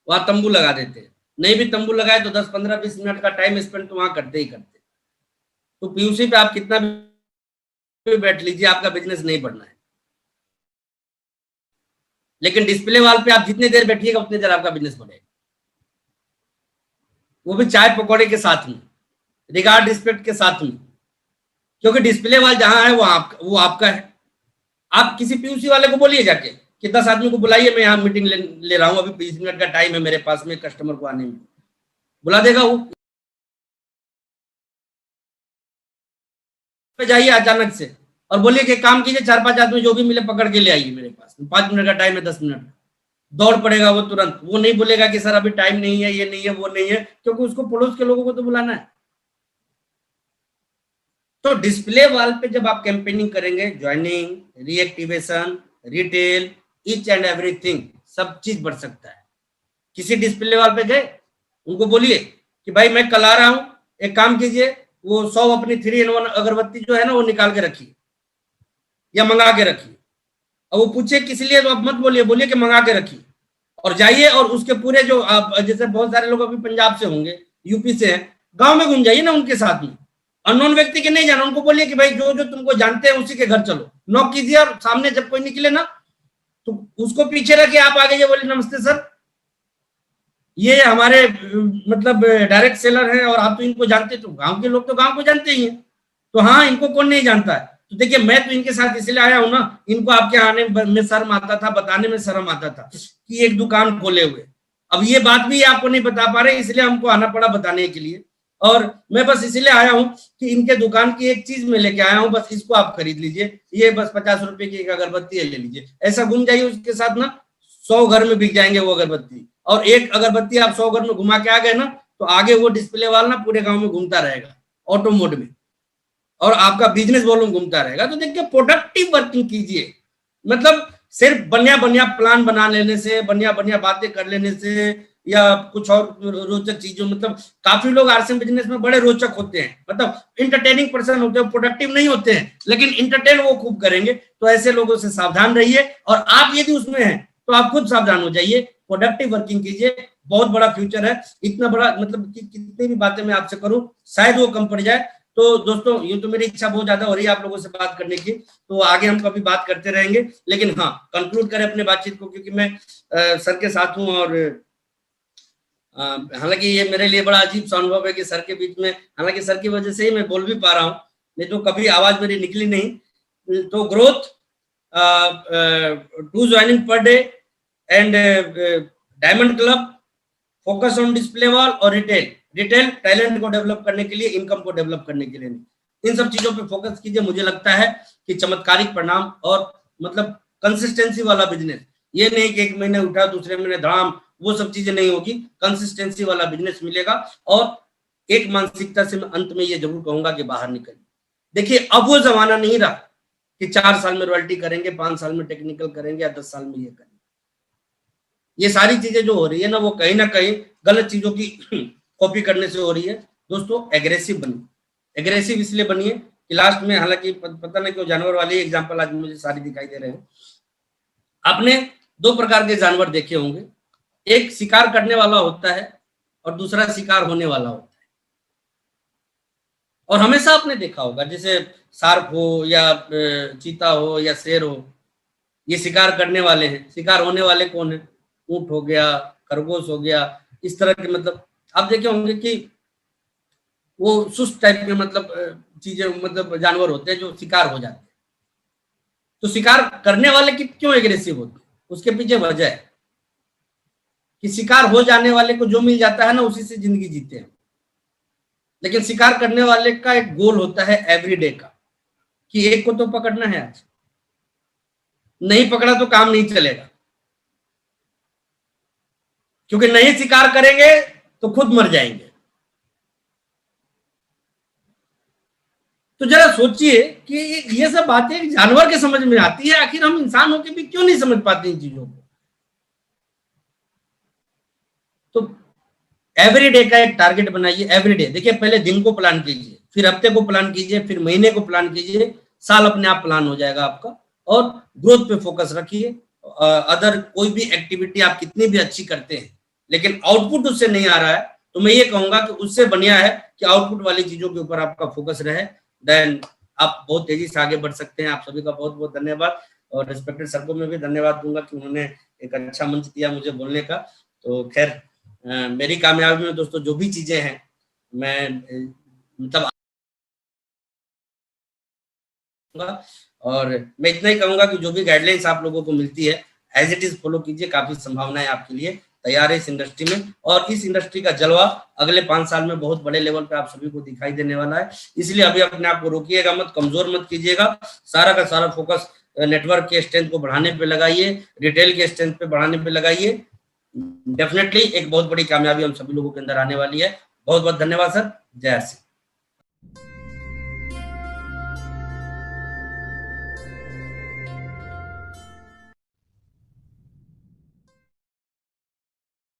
वहां तंबू लगा देते हैं। नहीं भी तंबू लगाए तो 10, 15, 20 मिनट का टाइम स्पेंड तो वहां करते ही करते। तो पीयूसी पे आप कितना भी बैठ लीजिए, आपका बिजनेस नहीं बढ़ना है। लेकिन डिस्प्ले वाल पे आप जितनी देर बैठिएगा उतनी देर आपका बिजनेस बढ़ेगा, वो भी चाय पकौड़े के साथ में, रिगार्ड रिस्पेक्ट के साथ में। क्योंकि डिस्प्ले वाल जहां है वो आपका है। आप किसी पीयूसी वाले को बोलिए जाके कि 10 आदमी को बुलाइए, मैं यहाँ मीटिंग ले रहा हूँ, अभी 20 मिनट का टाइम है मेरे पास में कस्टमर को आने में, बुला देगा वो। जाइए अचानक से और बोलिए कि काम कीजिए, 4-5 आदमी जो भी मिले पकड़ के ले आइए मेरे पास, 5 मिनट का टाइम है, 10 मिनट दौड़ पड़ेगा वो तुरंत। वो नहीं बोलेगा कि सर अभी टाइम नहीं है, ये नहीं है, वो नहीं है, क्योंकि उसको पड़ोस के लोगों को तो बुलाना है। तो डिस्प्ले वॉल पे जब आप कैंपेनिंग करेंगे, joining, reactivation, retail, each and everything, सब चीज बढ़ सकता है। किसी डिस्प्ले वॉल पे गए, उनको बोलिए कि भाई मैं कल आ रहा हूं, एक काम कीजिए, वो 100 अपनी 3-in-1 अगरबत्ती जो है ना वो निकाल के रखिए या मंगा के रखिए। और वो पूछे किस लिए, तो आप मत बोलिए, बोलिए कि मंगा के रखिए। और जाइए और उसके पूरे जो आप, जैसे बहुत सारे लोग अभी पंजाब से होंगे, यूपी से हैं, गांव में घूम जाइए ना उनके साथ में। अननोन व्यक्ति के नहीं जाना, उनको बोलिए कि भाई जो जो तुमको जानते हैं उसी के घर चलो, नॉक कीजिए और सामने जब कोई निकले ना तो उसको पीछे रखे, आप आगे ये बोले नमस्ते सर, ये हमारे मतलब डायरेक्ट सेलर हैं और आप तो इनको जानते, तो गांव के लोग तो गांव को जानते ही हैं, तो हाँ इनको कौन नहीं जानता है। तो देखिए मैं तो इनके साथ इसलिए आया हूं ना, इनको आपके आने में शर्म आता था, बताने में शर्म आता था कि एक दुकान खोले हुए। अब ये बात भी आपको नहीं बता पा रहे, इसलिए हमको आना पड़ा बताने के लिए। और मैं बस इसलिए आया हूं कि इनके दुकान की एक चीज में लेके आया हूं, बस इसको आप खरीद लीजिए, ये बस 50 रुपए की एक अगरबत्ती है, ले लीजिए। ऐसा घूम जाइए उसके साथ ना, 100 घर में बिक जाएंगे वो अगरबत्ती। और एक अगरबत्ती आप 100 घर में घुमा के आ गए ना, तो आगे वो डिस्प्ले वाला ना पूरे गांव में घूमता रहेगा ऑटो मोड में, और आपका बिजनेस वॉल्यूम घूमता रहेगा। तो देखिए प्रोडक्टिव वर्किंग कीजिए, मतलब सिर्फ बढ़िया बढ़िया प्लान बना लेने से, बढ़िया बढ़िया बातें कर लेने से, या कुछ और रोचक चीजों, मतलब काफी लोग आरसीएम बिजनेस में बड़े रोचक होते हैं, मतलब इंटरटेनिंग पर्सन होते हैं, प्रोडक्टिव नहीं होते हैं, लेकिन इंटरटेन वो खूब करेंगे। तो ऐसे लोगों से सावधान रहिए, और आप यदि उसमें हैं तो आप खुद सावधान हो जाइए, प्रोडक्टिव वर्किंग कीजिए, बहुत बड़ा फ्यूचर है। इतना बड़ा मतलब कि कितनी भी बातें मैं आपसे करूं शायद वो कम पड़ जाए। तो दोस्तों ये तो मेरी इच्छा बहुत ज्यादा हो रही है आप लोगों से बात करने की, तो आगे हम कभी बात करते रहेंगे। लेकिन हाँ, कंक्लूड करें अपने बातचीत को, क्योंकि मैं सर के साथ हूँ, और हालांकि ये मेरे लिए बड़ा अजीब सा अनुभव है कि सर के बीच में, हालांकि सर की वजह से ही मैं बोल भी पा रहा हूँ, नहीं तो कभी आवाज मेरी निकली नहीं। तो growth, 2 joining per day and diamond club, focus on display wall और रिटेल टैलेंट को डेवलप करने के लिए, इनकम को डेवलप करने के लिए नहीं, इन सब चीजों पे फोकस कीजिए। मुझे लगता है कि चमत्कारिक परिणाम, और मतलब कंसिस्टेंसी वाला बिजनेस, ये नहीं कि एक महीने उठा दूसरे महीने धड़ाम, वो सब चीजें नहीं होगी, कंसिस्टेंसी वाला बिजनेस मिलेगा। और एक मानसिकता से मैं अंत में ये जरूर कहूंगा कि बाहर निकलिए। देखिए अब वो जमाना नहीं रहा कि 4 साल में रॉयल्टी करेंगे, 5 साल में टेक्निकल करेंगे, या 10 साल में ये करेंगे। ये सारी चीजें जो हो रही है ना, वो कहीं ना कहीं गलत चीजों की कॉपी करने से हो रही है। दोस्तों एग्रेसिव बनिए, एग्रेसिव इसलिए बनिए कि लास्ट में, हालांकि पता नहीं क्यों जानवर वाले एग्जांपल आज मुझे सारी दिखाई दे रहे हैं। आपने 2 प्रकार के जानवर देखे होंगे, एक शिकार करने वाला होता है और दूसरा शिकार होने वाला होता है। और हमेशा आपने देखा होगा, जैसे शार्क हो या चीता हो या शेर हो, ये शिकार करने वाले हैं, शिकार होने वाले कौन है? ऊंट हो गया, खरगोश हो गया, इस तरह के, मतलब आप देखे होंगे कि वो सुस्त टाइप के मतलब चीजें, मतलब जानवर होते हैं जो शिकार हो जाते हैं। तो शिकार करने वाले की क्यों एग्रेसिव होते हैं? उसके पीछे वजह है कि शिकार हो जाने वाले को जो मिल जाता है ना, उसी से जिंदगी जीते हैं। लेकिन शिकार करने वाले का एक गोल होता है एवरीडे का, कि एक को तो पकड़ना है आज, नहीं पकड़ा तो काम नहीं चलेगा। क्योंकि नहीं शिकार करेंगे तो खुद मर जाएंगे। तो जरा सोचिए कि ये सब बातें जानवर के समझ में आती है, आखिर हम इंसान होकर भी क्यों नहीं समझ पाते इन चीजों को। तो एवरीडे का एक टारगेट बनाइए। एवरीडे देखिए, पहले दिन को प्लान कीजिए, फिर हफ्ते को प्लान कीजिए, फिर महीने को प्लान कीजिए, साल अपने आप प्लान हो जाएगा आपका। और ग्रोथ पे फोकस रखिए। अदर कोई भी एक्टिविटी आप कितनी भी अच्छी करते हैं लेकिन आउटपुट उससे नहीं आ रहा है, तो मैं ये कहूंगा कि उससे बढ़िया है कि आउटपुट वाली चीजों के ऊपर आपका फोकस रहे, देन आप बहुत तेजी से आगे बढ़ सकते हैं। आप सभी का बहुत बहुत धन्यवाद। और रिस्पेक्टेड सर को मैं भी धन्यवाद दूंगा कि उन्होंने एक अच्छा मंच दिया मुझे बोलने का। तो खैर, मेरी कामयाबी में दोस्तों जो भी चीजें हैं मैं मतलब, और मैं इतना ही कहूंगा कि जो भी गाइडलाइंस आप लोगों को मिलती है एज इट इज फॉलो कीजिए। काफी संभावनाएं आपके लिए तैयार है इस इंडस्ट्री में, और इस इंडस्ट्री का जलवा अगले 5 साल में बहुत बड़े लेवल पे आप सभी को दिखाई देने वाला है। इसलिए अभी अपने आप को रोकिएगा मत, कमजोर मत कीजिएगा। सारा का सारा फोकस नेटवर्क के स्ट्रेंथ को बढ़ाने पे लगाइए, रिटेल के स्ट्रेंथ पे बढ़ाने पे लगाइए। डेफिनेटली एक बहुत बड़ी कामयाबी हम सभी लोगों के अंदर आने वाली है। बहुत बहुत धन्यवाद सर। जय सिंह।